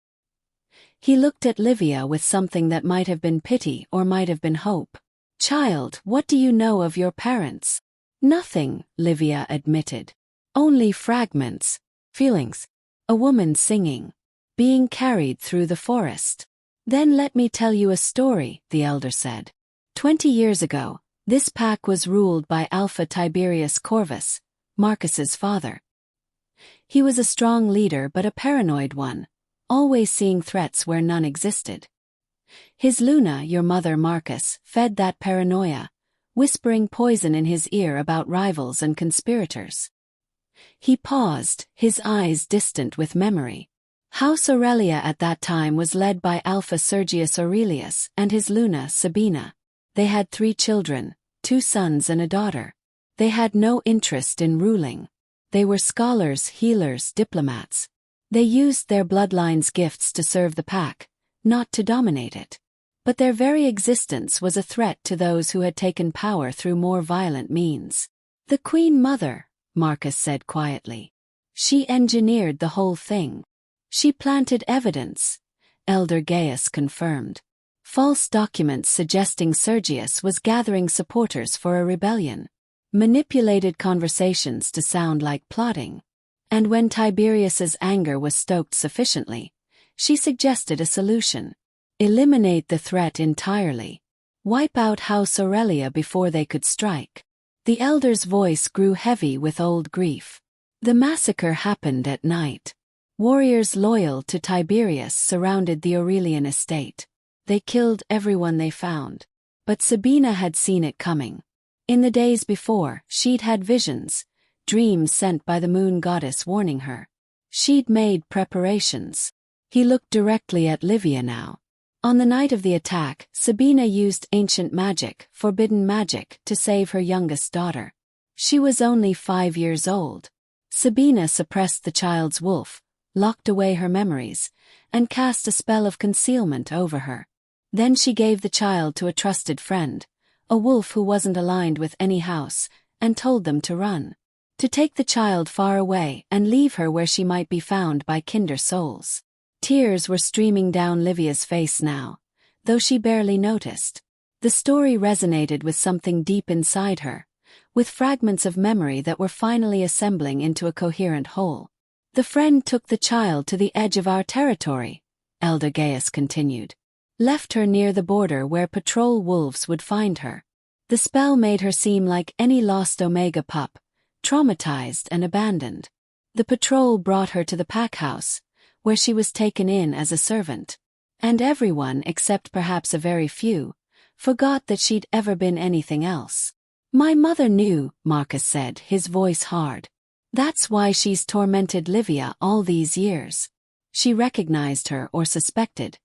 Speaker 1: He looked at Livia with something that might have been pity or might have been hope. Child, what do you know of your parents? Nothing, Livia admitted. Only fragments, feelings. A woman singing, being carried through the forest. Then let me tell you a story, the elder said. 20 years ago, this pack was ruled by Alpha Tiberius Corvus, Marcus's father. He was a strong leader but a paranoid one, always seeing threats where none existed. His Luna, your mother Marcus, fed that paranoia, whispering poison in his ear about rivals and conspirators. He paused, his eyes distant with memory. House Aurelia at that time was led by Alpha Sergius Aurelius and his Luna Sabina. They had 3 children, 2 sons and a daughter. They had no interest in ruling. They were scholars, healers, diplomats. They used their bloodline's gifts to serve the pack, not to dominate it. But their very existence was a threat to those who had taken power through more violent means. The Queenmother, Marcus said quietly. She engineered the whole thing. She planted evidence, Elder Gaius confirmed. False documents suggesting Sergius was gathering supporters for a rebellion. Manipulated conversations to sound like plotting. And when Tiberius's anger was stoked sufficiently, she suggested a solution. Eliminate the threat entirely. Wipe out House Aurelia before they could strike. The elder's voice grew heavy with old grief. The massacre happened at night. Warriors loyal to Tiberius surrounded the Aurelian estate. They killed everyone they found. But Sabina had seen it coming. In the days before, she'd had visions, dreams sent by the moon goddess warning her. She'd made preparations. He looked directly at Livia now. On the night of the attack, Sabina used ancient magic, forbidden magic, to save her youngest daughter. She was only 5 years old. Sabina suppressed the child's wolf, locked away her memories, and cast a spell of concealment over her. Then she gave the child to a trusted friend, a wolf who wasn't aligned with any house, and told them to run. To take the child far away and leave her where she might be found by kinder souls. Tears were streaming down Livia's face now, though she barely noticed. The story resonated with something deep inside her, with fragments of memory that were finally assembling into a coherent whole. The friend took the child to the edge of our territory, Elder Gaius continued. Left her near the border where patrol wolves would find her. The spell made her seem like any lost Omega pup, traumatized and abandoned. The patrol brought her to the pack house, where she was taken in as a servant. And everyone, except perhaps a very few, forgot that she'd ever been anything else. My mother knew, Marcus said, his voice hard. That's why she's tormented Livia all these years. She recognized her or suspected,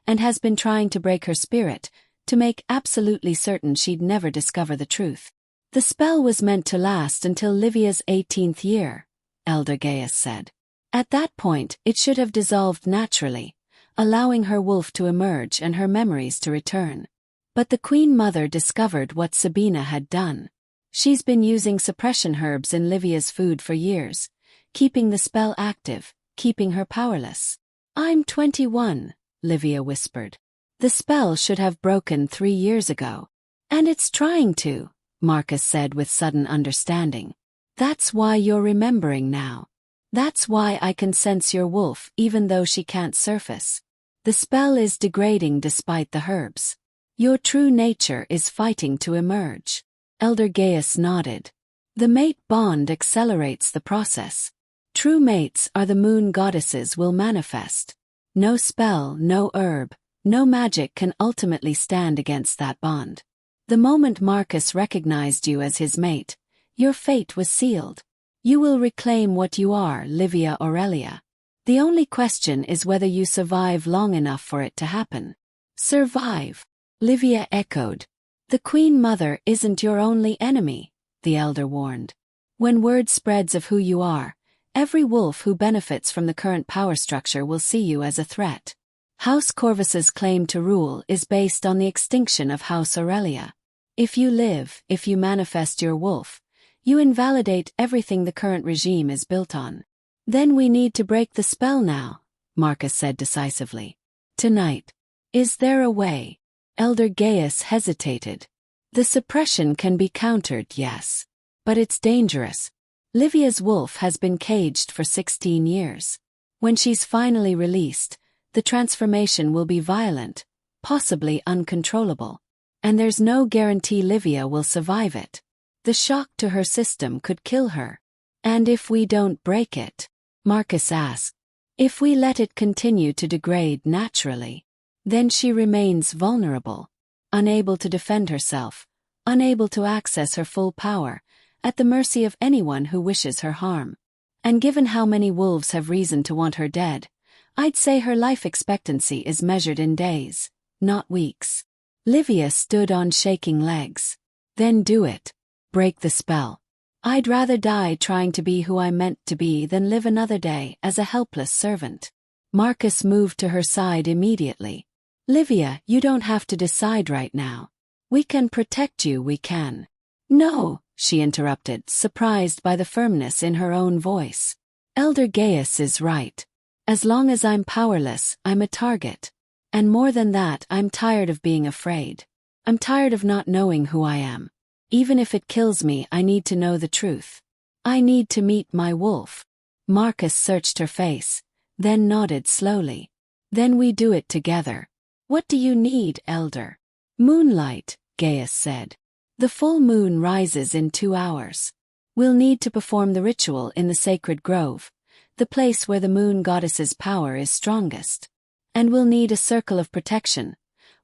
Speaker 1: and has been trying to break her spirit, to make absolutely certain she'd never discover the truth. The spell was meant to last until Livia's 18th year, Elder Gaius said. At that point, it should have dissolved naturally, allowing her wolf to emerge and her memories to return. But the Queenmother discovered what Sabina had done. She's been using suppression herbs in Livia's food for years, keeping the spell active, keeping her powerless. I'm 21, Livia whispered. The spell should have broken 3 years ago. And it's trying to, Marcus said with sudden understanding. That's why you're remembering now. That's why I can sense your wolf even though she can't surface. The spell is degrading despite the herbs. Your true nature is fighting to emerge. Elder Gaius nodded. The mate bond accelerates the process. True mates are the moon goddesses will manifest. No spell, no herb, no magic can ultimately stand against that bond. The moment Marcus recognized you as his mate, your fate was sealed. You will reclaim what you are, Livia Aurelia. The only question is whether you survive long enough for it to happen. Survive, Livia echoed. The Queenmother isn't your only enemy, the elder warned. When word spreads of who you are, every wolf who benefits from the current power structure will see you as a threat. House Corvus's claim to rule is based on the extinction of House Aurelia. If you live, if you manifest your wolf, you invalidate everything the current regime is built on. Then we need to break the spell now, Marcus said decisively. Tonight. Is there a way? Elder Gaius hesitated. The suppression can be countered, yes. But it's dangerous. Livia's wolf has been caged for 16 years. When she's finally released, the transformation will be violent, possibly uncontrollable. And there's no guarantee Livia will survive it. The shock to her system could kill her. And if we don't break it? Marcus asked. If we let it continue to degrade naturally, then she remains vulnerable, unable to defend herself, unable to access her full power, at the mercy of anyone who wishes her harm. And given how many wolves have reason to want her dead, I'd say her life expectancy is measured in days, not weeks. Livia stood on shaking legs. Then do it. Break the spell. I'd rather die trying to be who I'm meant to be than live another day as a helpless servant. Marcus moved to her side immediately. Livia, you don't have to decide right now. We can protect you, we can. No, she interrupted, surprised by the firmness in her own voice. Elder Gaius is right. As long as I'm powerless, I'm a target. And more than that, I'm tired of being afraid. I'm tired of not knowing who I am. Even if it kills me, I need to know the truth. I need to meet my wolf. Marcus searched her face, then nodded slowly. Then we do it together. What do you need, Elder? Moonlight, Gaius said. The full moon rises in 2 hours. We'll need to perform the ritual in the sacred grove, the place where the moon goddess's power is strongest. And we'll need a circle of protection,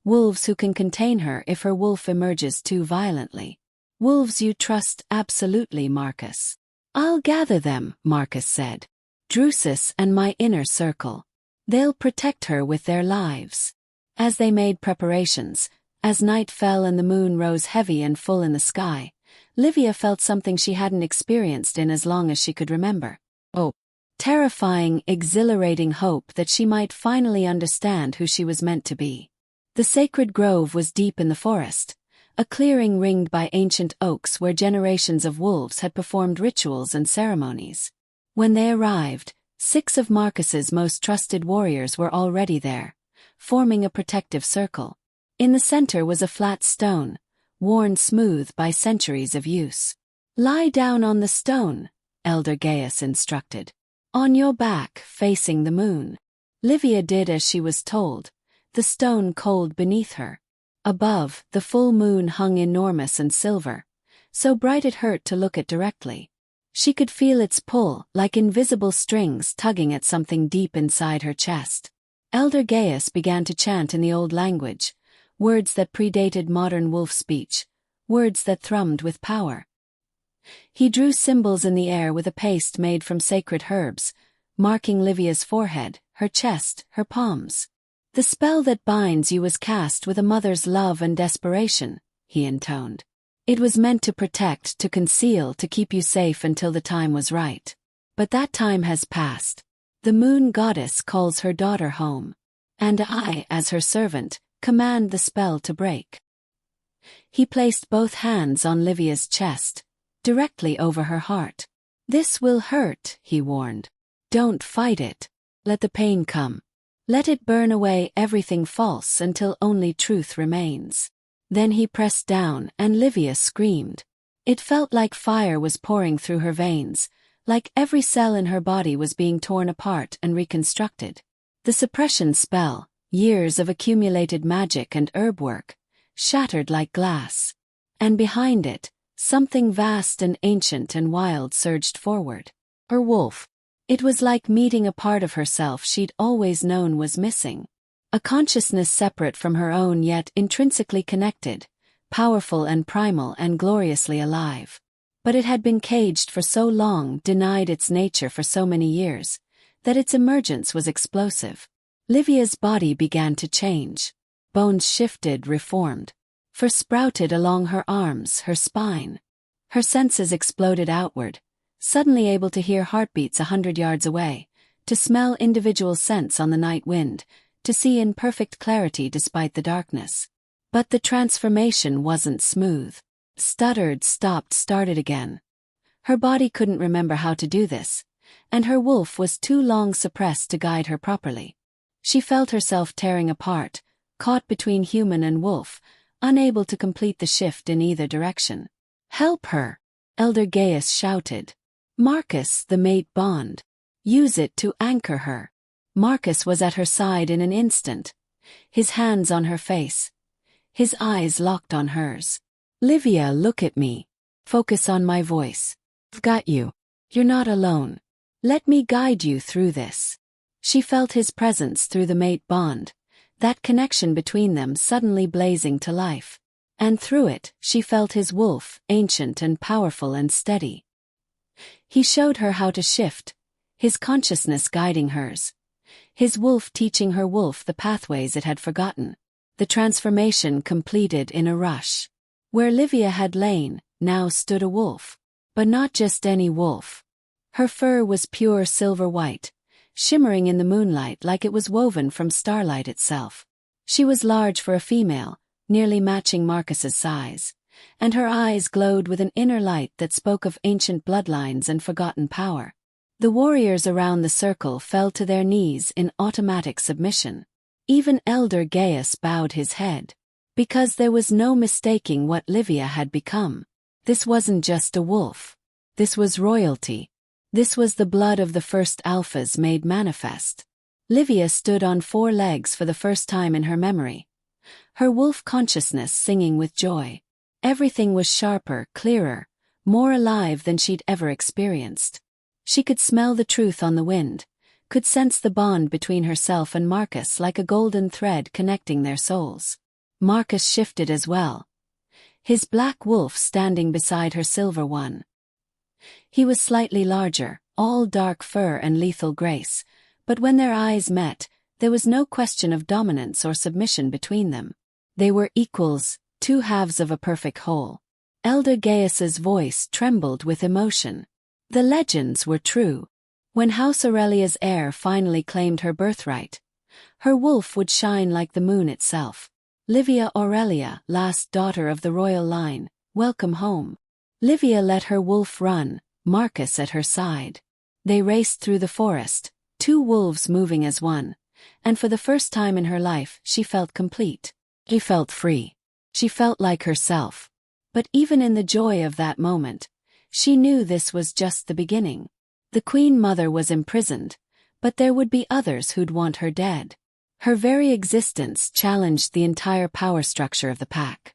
Speaker 1: wolves who can contain her if her wolf emerges too violently. Wolves you trust absolutely, Marcus. I'll gather them, Marcus said. Drusus and my inner circle. They'll protect her with their lives. As they made preparations, as night fell and the moon rose heavy and full in the sky, Livia felt something she hadn't experienced in as long as she could remember. Oh, terrifying, exhilarating hope that she might finally understand who she was meant to be. The sacred grove was deep in the forest, a clearing ringed by ancient oaks where generations of wolves had performed rituals and ceremonies. When they arrived, 6 of Marcus's most trusted warriors were already there, forming a protective circle. In the center was a flat stone, worn smooth by centuries of use. Lie down on the stone, Elder Gaius instructed. On your back, facing the moon. Livia did as she was told, the stone cold beneath her. Above, the full moon hung enormous and silver, so bright it hurt to look at directly. She could feel its pull, like invisible strings tugging at something deep inside her chest. Elder Gaius began to chant in the old language, words that predated modern wolf speech, words that thrummed with power. He drew symbols in the air with a paste made from sacred herbs, marking Livia's forehead, her chest, her palms. The spell that binds you was cast with a mother's love and desperation, he intoned. It was meant to protect, to conceal, to keep you safe until the time was right. But that time has passed. The moon goddess calls her daughter home. And I, as her servant, command the spell to break. He placed both hands on Livia's chest, directly over her heart. This will hurt, he warned. Don't fight it. Let the pain come. Let it burn away everything false until only truth remains. Then he pressed down and Livia screamed. It felt like fire was pouring through her veins, like every cell in her body was being torn apart and reconstructed. The suppression spell, years of accumulated magic and herb work, shattered like glass. And behind it, something vast and ancient and wild surged forward. Her wolf. It was like meeting a part of herself she'd always known was missing. A consciousness separate from her own yet intrinsically connected, powerful and primal and gloriously alive. But it had been caged for so long, denied its nature for so many years, that its emergence was explosive. Livia's body began to change. Bones shifted, reformed. Fur sprouted along her arms, her spine. Her senses exploded outward, suddenly able to hear heartbeats 100 yards away, to smell individual scents on the night wind, to see in perfect clarity despite the darkness. But the transformation wasn't smooth. Stuttered, stopped, started again. Her body couldn't remember how to do this, and her wolf was too long suppressed to guide her properly. She felt herself tearing apart, caught between human and wolf, unable to complete the shift in either direction. Help her! Elder Gaius shouted. Marcus, the mate bond. Use it to anchor her. Marcus was at her side in an instant, his hands on her face, his eyes locked on hers. Livia, look at me. Focus on my voice. I've got you. You're not alone. Let me guide you through this. She felt his presence through the mate bond, that connection between them suddenly blazing to life. And through it, she felt his wolf, ancient and powerful and steady. He showed her how to shift, his consciousness guiding hers. His wolf teaching her wolf the pathways it had forgotten. The transformation completed in a rush. Where Livia had lain, now stood a wolf. But not just any wolf. Her fur was pure silver white, shimmering in the moonlight like it was woven from starlight itself. She was large for a female, nearly matching Marcus's size, and her eyes glowed with an inner light that spoke of ancient bloodlines and forgotten power. The warriors around the circle fell to their knees in automatic submission. Even Elder Gaius bowed his head. Because there was no mistaking what Livia had become. This wasn't just a wolf. This was royalty. This was the blood of the first alphas made manifest. Livia stood on 4 legs for the first time in her memory. Her wolf consciousness singing with joy. Everything was sharper, clearer, more alive than she'd ever experienced. She could smell the truth on the wind, could sense the bond between herself and Marcus like a golden thread connecting their souls. Marcus shifted as well, his black wolf standing beside her silver one. He was slightly larger, all dark fur and lethal grace, but when their eyes met, there was no question of dominance or submission between them. They were equals, 2 halves of a perfect whole. Elder Gaius's voice trembled with emotion. The legends were true. When House Aurelia's heir finally claimed her birthright, her wolf would shine like the moon itself. Livia Aurelia, last daughter of the royal line, welcome home. Livia let her wolf run, Marcus at her side. They raced through the forest, 2 wolves moving as one, and for the first time in her life she felt complete. She felt free. She felt like herself. But even in the joy of that moment, She knew this was just the beginning. The Queenmother was imprisoned, but there would be others who'd want her dead. Her very existence challenged the entire power structure of the pack.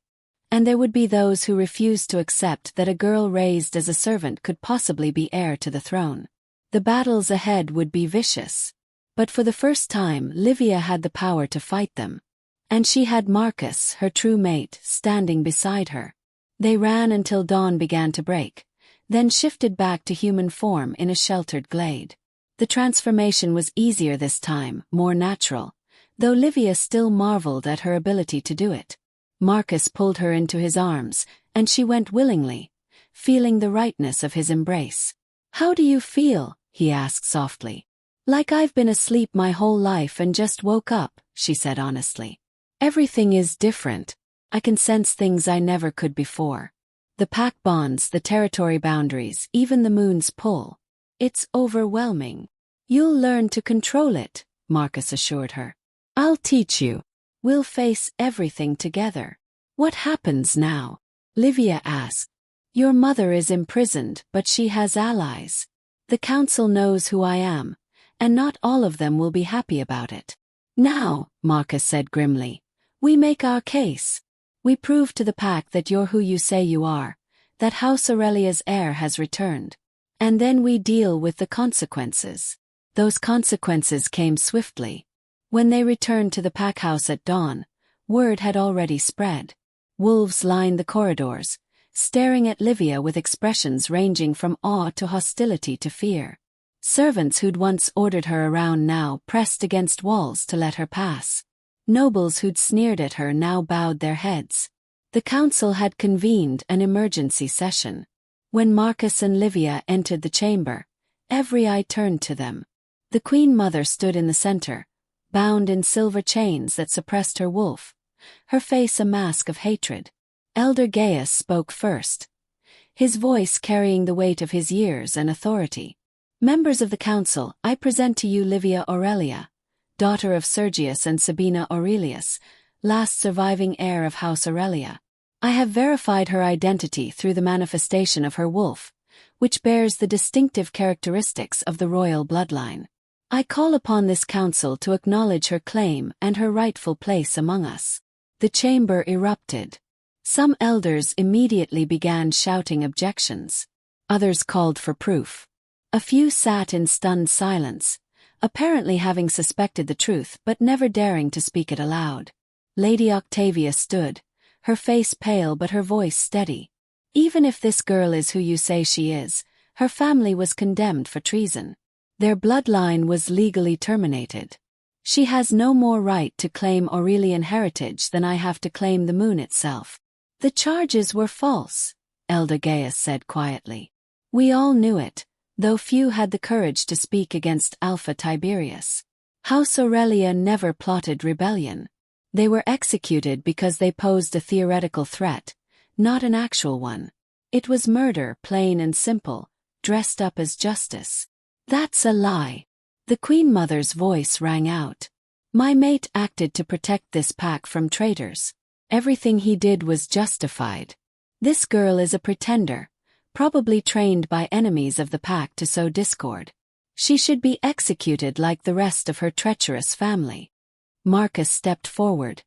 Speaker 1: And there would be those who refused to accept that a girl raised as a servant could possibly be heir to the throne. The battles ahead would be vicious. But for the first time, Livia had the power to fight them. And she had Marcus, her true mate, standing beside her. They ran until dawn began to break, then shifted back to human form in a sheltered glade. The transformation was easier this time, more natural, though Livia still marveled at her ability to do it. Marcus pulled her into his arms, and she went willingly, feeling the rightness of his embrace. "How do you feel?" he asked softly. "Like I've been asleep my whole life and just woke up," she said honestly. "Everything is different. I can sense things I never could before. The pack bonds, the territory boundaries, even the moon's pull. It's overwhelming." "You'll learn to control it," Marcus assured her. "I'll teach you. We'll face everything together." "What happens now?" Livia asked. "Your mother is imprisoned, but she has allies. The council knows who I am, and not all of them will be happy about it. Now," Marcus said grimly, "we make our case. We prove to the pack that you're who you say you are, that House Aurelia's heir has returned. And then we deal with the consequences." Those consequences came swiftly. When they returned to the pack house at dawn, word had already spread. Wolves lined the corridors, staring at Livia with expressions ranging from awe to hostility to fear. Servants who'd once ordered her around now pressed against walls to let her pass. Nobles who'd sneered at her now bowed their heads. The council had convened an emergency session. When Marcus and Livia entered the chamber, every eye turned to them. The Queenmother stood in the center, bound in silver chains that suppressed her wolf, her face a mask of hatred. Elder Gaius spoke first, his voice carrying the weight of his years and authority. "Members of the council, I present to you Livia Aurelia, daughter of Sergius and Sabina Aurelius, last surviving heir of House Aurelia. I have verified her identity through the manifestation of her wolf, which bears the distinctive characteristics of the royal bloodline. I call upon this council to acknowledge her claim and her rightful place among us." The chamber erupted. Some elders immediately began shouting objections. Others called for proof. A few sat in stunned silence, apparently having suspected the truth but never daring to speak it aloud. Lady Octavia stood, her face pale but her voice steady. "Even if this girl is who you say she is, her family was condemned for treason. Their bloodline was legally terminated. She has no more right to claim Aurelian heritage than I have to claim the moon itself." "The charges were false," Elder Gaius said quietly. "We all knew it, though few had the courage to speak against Alpha Tiberius. House Aurelia never plotted rebellion. They were executed because they posed a theoretical threat, not an actual one. It was murder, plain and simple, dressed up as justice." "That's a lie." The Queenmother's voice rang out. "My mate acted to protect this pack from traitors. Everything he did was justified. This girl is a pretender, probably trained by enemies of the pack to sow discord. She should be executed like the rest of her treacherous family." Marcus stepped forward,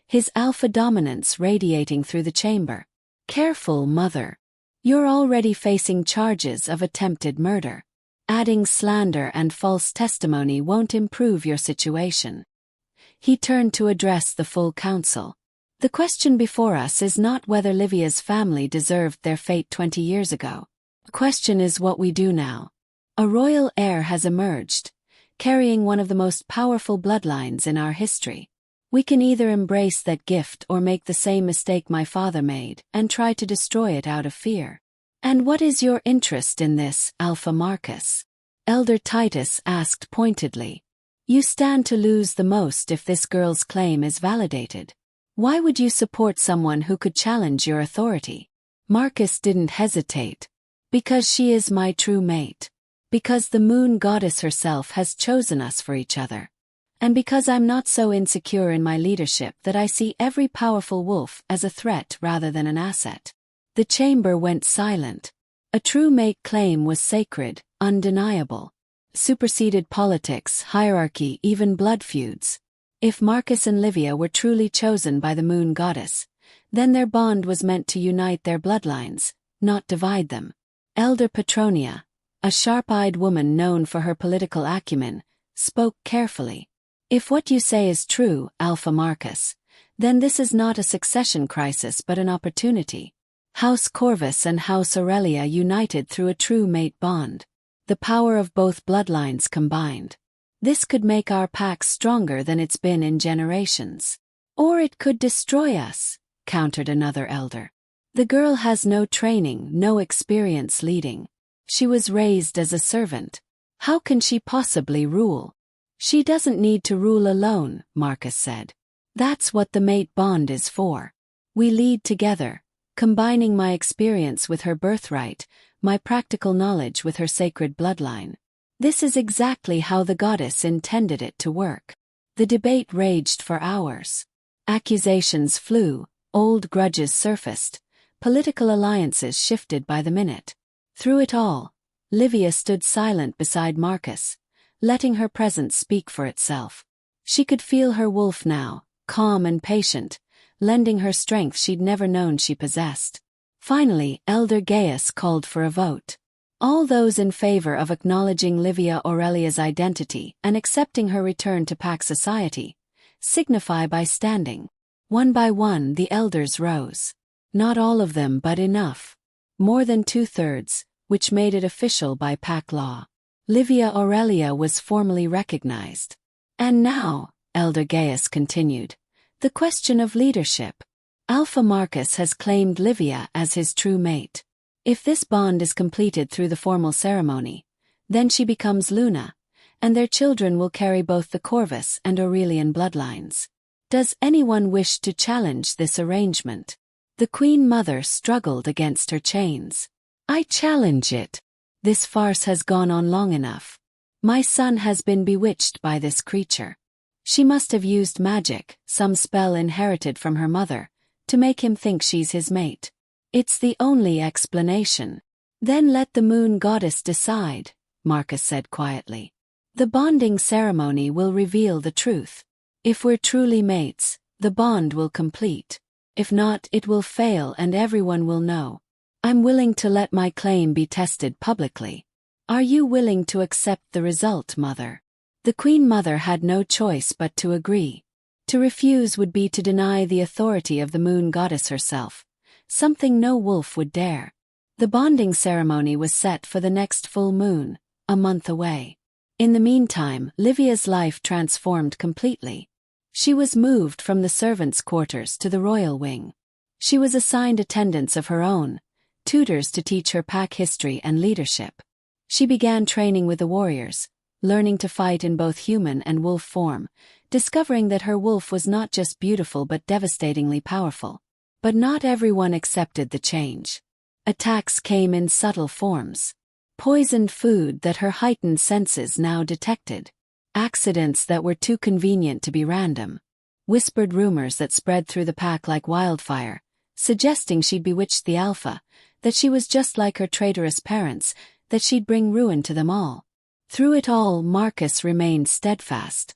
Speaker 1: his alpha dominance radiating through the chamber. "Careful, Mother. You're already facing charges of attempted murder. Adding slander and false testimony won't improve your situation." He turned to address the full council. "The question before us is not whether Livia's family deserved their fate 20 years ago. The question is what we do now. A royal heir has emerged, carrying one of the most powerful bloodlines in our history. We can either embrace that gift or make the same mistake my father made and try to destroy it out of fear." "And what is your interest in this, Alpha Marcus?" Elder Titus asked pointedly. "You stand to lose the most if this girl's claim is validated. Why would you support someone who could challenge your authority?" Marcus didn't hesitate. "Because she is my true mate. Because the moon goddess herself has chosen us for each other. And because I'm not so insecure in my leadership that I see every powerful wolf as a threat rather than an asset." The chamber went silent. A true mate claim was sacred, undeniable. Superseded politics, hierarchy, even blood feuds. If Marcus and Livia were truly chosen by the moon goddess, then their bond was meant to unite their bloodlines, not divide them. Elder Petronia, a sharp-eyed woman known for her political acumen, spoke carefully. If what you say is true, Alpha Marcus, then this is not a succession crisis but an opportunity. House Corvus and House Aurelia united through a true mate bond. The power of both bloodlines combined. This could make our pack stronger than it's been in generations. Or it could destroy us, countered another elder. The girl has no training, no experience leading. She was raised as a servant. How can she possibly rule? She doesn't need to rule alone, Marcus said. That's what the mate bond is for. We lead together, combining my experience with her birthright, my practical knowledge with her sacred bloodline. This is exactly how the goddess intended it to work. The debate raged for hours. Accusations flew, old grudges surfaced, political alliances shifted by the minute. Through it all, Livia stood silent beside Marcus, letting her presence speak for itself. She could feel her wolf now, calm and patient, lending her strength she'd never known she possessed. Finally, Elder Gaius called for a vote. All those in favor of acknowledging Livia Aurelia's identity and accepting her return to pack society, signify by standing. One by one the elders rose. Not all of them but enough. More than 2/3, which made it official by pack law. Livia Aurelia was formally recognized. And now, Elder Gaius continued, the question of leadership. Alpha Marcus has claimed Livia as his true mate. If this bond is completed through the formal ceremony, then she becomes Luna, and their children will carry both the Corvus and Aurelian bloodlines. Does anyone wish to challenge this arrangement? The Queenmother struggled against her chains. I challenge it. This farce has gone on long enough. My son has been bewitched by this creature. She must have used magic, some spell inherited from her mother, to make him think she's his mate. It's the only explanation. Then let the moon goddess decide, Marcus said quietly. The bonding ceremony will reveal the truth. If we're truly mates, the bond will complete. If not, it will fail and everyone will know. I'm willing to let my claim be tested publicly. Are you willing to accept the result, Mother? The Queenmother had no choice but to agree. To refuse would be to deny the authority of the moon goddess herself, something no wolf would dare. The bonding ceremony was set for the next full moon, a month away. In the meantime, Livia's life transformed completely. She was moved from the servants' quarters to the royal wing. She was assigned attendants of her own, tutors to teach her pack history and leadership. She began training with the warriors, learning to fight in both human and wolf form, discovering that her wolf was not just beautiful but devastatingly powerful. But not everyone accepted the change. Attacks came in subtle forms. Poisoned food that her heightened senses now detected. Accidents that were too convenient to be random. Whispered rumors that spread through the pack like wildfire, suggesting she'd bewitched the Alpha, that she was just like her traitorous parents, that she'd bring ruin to them all. Through it all, Marcus remained steadfast.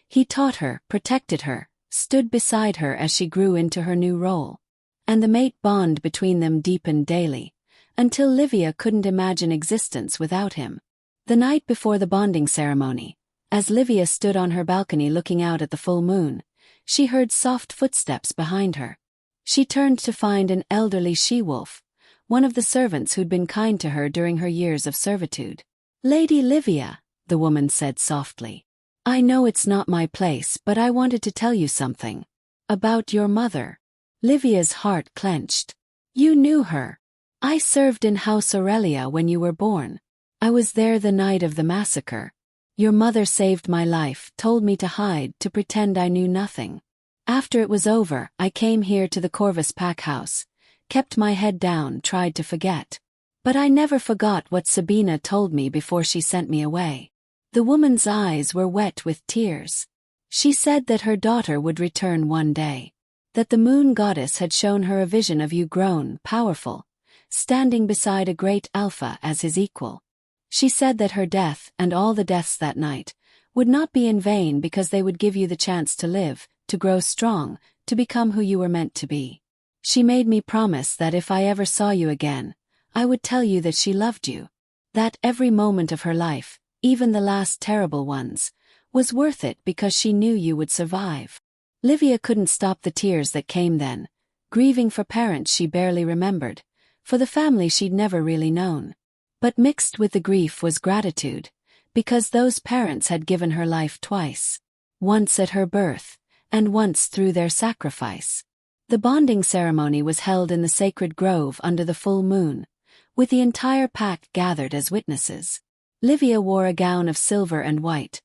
Speaker 1: He taught her, protected her, stood beside her as she grew into her new role. And the mate bond between them deepened daily, until Livia couldn't imagine existence without him. The night before the bonding ceremony, as Livia stood on her balcony looking out at the full moon, she heard soft footsteps behind her. She turned to find an elderly she-wolf, one of the servants who'd been kind to her during her years of servitude. Lady Livia, the woman said softly. I know it's not my place, but I wanted to tell you something. About your mother. Livia's heart clenched. You knew her. I served in House Aurelia when you were born. I was there the night of the massacre. Your mother saved my life, told me to hide, to pretend I knew nothing. After it was over, I came here to the Corvus pack house, kept my head down, tried to forget. But I never forgot what Sabina told me before she sent me away. The woman's eyes were wet with tears. She said that her daughter would return one day. That the moon goddess had shown her a vision of you grown, powerful, standing beside a great alpha as his equal. She said that her death, and all the deaths that night, would not be in vain because they would give you the chance to live, to grow strong, to become who you were meant to be. She made me promise that if I ever saw you again, I would tell you that she loved you. That every moment of her life, even the last terrible ones, was worth it because she knew you would survive. Livia couldn't stop the tears that came then, grieving for parents she barely remembered, for the family she'd never really known. But mixed with the grief was gratitude, because those parents had given her life twice. Once at her birth, and once through their sacrifice. The bonding ceremony was held in the sacred grove under the full moon, with the entire pack gathered as witnesses. Livia wore a gown of silver and white,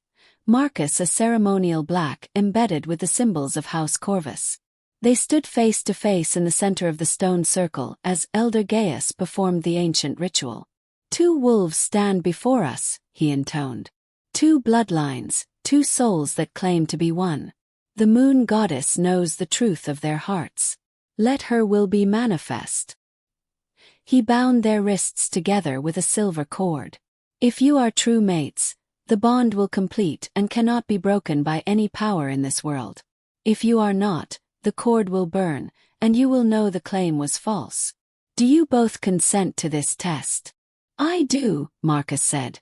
Speaker 1: Marcus a ceremonial black embedded with the symbols of House Corvus. They stood face to face in the center of the stone circle as Elder Gaius performed the ancient ritual. "Two wolves stand before us," he intoned. "Two bloodlines, two souls that claim to be one. The moon goddess knows the truth of their hearts. Let her will be manifest." He bound their wrists together with a silver cord. "If you are true mates, the bond will complete and cannot be broken by any power in this world. If you are not, the cord will burn, and you will know the claim was false. Do you both consent to this test?" "I do," Marcus said,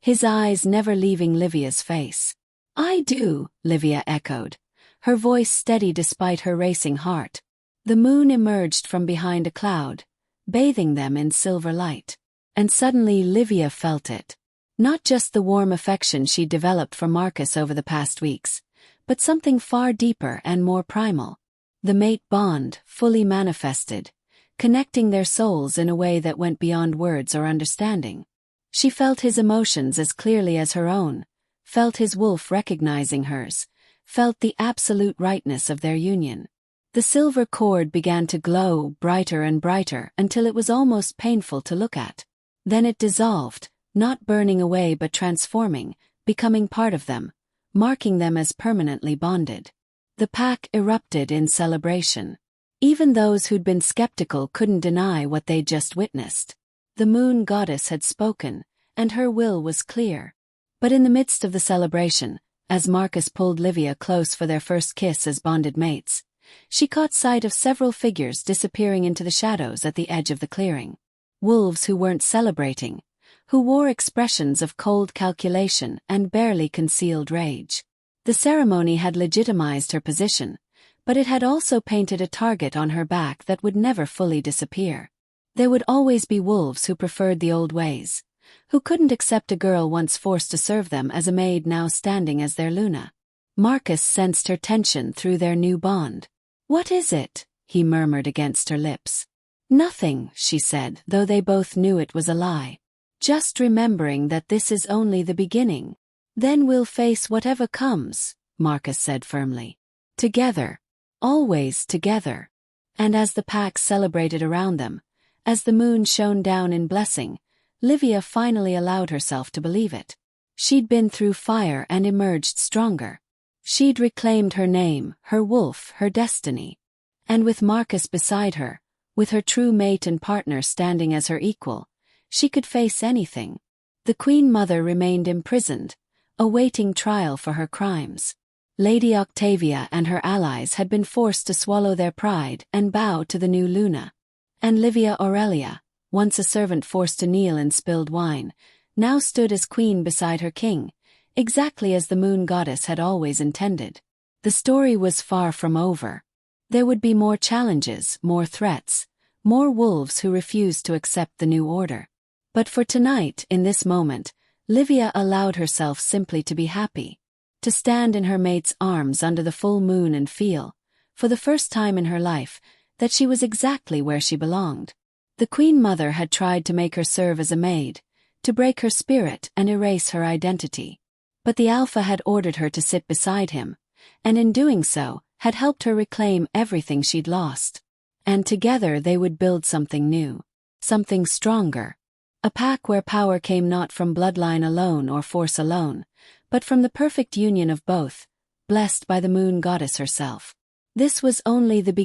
Speaker 1: his eyes never leaving Livia's face. "I do," Livia echoed, her voice steady despite her racing heart. The moon emerged from behind a cloud, bathing them in silver light. And suddenly Livia felt it. Not just the warm affection she'd developed for Marcus over the past weeks, but something far deeper and more primal. The mate bond, fully manifested, connecting their souls in a way that went beyond words or understanding. She felt his emotions as clearly as her own, felt his wolf recognizing hers, felt the absolute rightness of their union. The silver cord began to glow brighter and brighter until it was almost painful to look at. Then it dissolved, not burning away but transforming, becoming part of them, marking them as permanently bonded. The pack erupted in celebration. Even those who'd been skeptical couldn't deny what they'd just witnessed. The moon goddess had spoken, and her will was clear. But in the midst of the celebration, as Marcus pulled Livia close for their first kiss as bonded mates, she caught sight of several figures disappearing into the shadows at the edge of the clearing. Wolves who weren't celebrating, who wore expressions of cold calculation and barely concealed rage. The ceremony had legitimized her position, but it had also painted a target on her back that would never fully disappear. There would always be wolves who preferred the old ways, who couldn't accept a girl once forced to serve them as a maid now standing as their Luna. Marcus sensed her tension through their new bond. "What is it?" he murmured against her lips. "Nothing," she said, though they both knew it was a lie. "Just remembering that this is only the beginning. Then we'll face whatever comes," Marcus said firmly. "Together. Always together." And as the pack celebrated around them, as the moon shone down in blessing, Livia finally allowed herself to believe it. She'd been through fire and emerged stronger. She'd reclaimed her name, her wolf, her destiny. And with Marcus beside her, with her true mate and partner standing as her equal, she could face anything. The Queenmother remained imprisoned, awaiting trial for her crimes. Lady Octavia and her allies had been forced to swallow their pride and bow to the new Luna. And Livia Aurelia, once a servant forced to kneel in spilled wine, now stood as queen beside her king, exactly as the moon goddess had always intended. The story was far from over. There would be more challenges, more threats, more wolves who refused to accept the new order. But for tonight, in this moment, Livia allowed herself simply to be happy. To stand in her mate's arms under the full moon and feel, for the first time in her life, that she was exactly where she belonged. The Queenmother had tried to make her serve as a maid, to break her spirit and erase her identity. But the Alpha had ordered her to sit beside him, and in doing so, had helped her reclaim everything she'd lost. And together they would build something new, something stronger. A pack where power came not from bloodline alone or force alone, but from the perfect union of both, blessed by the moon goddess herself. This was only the beginning.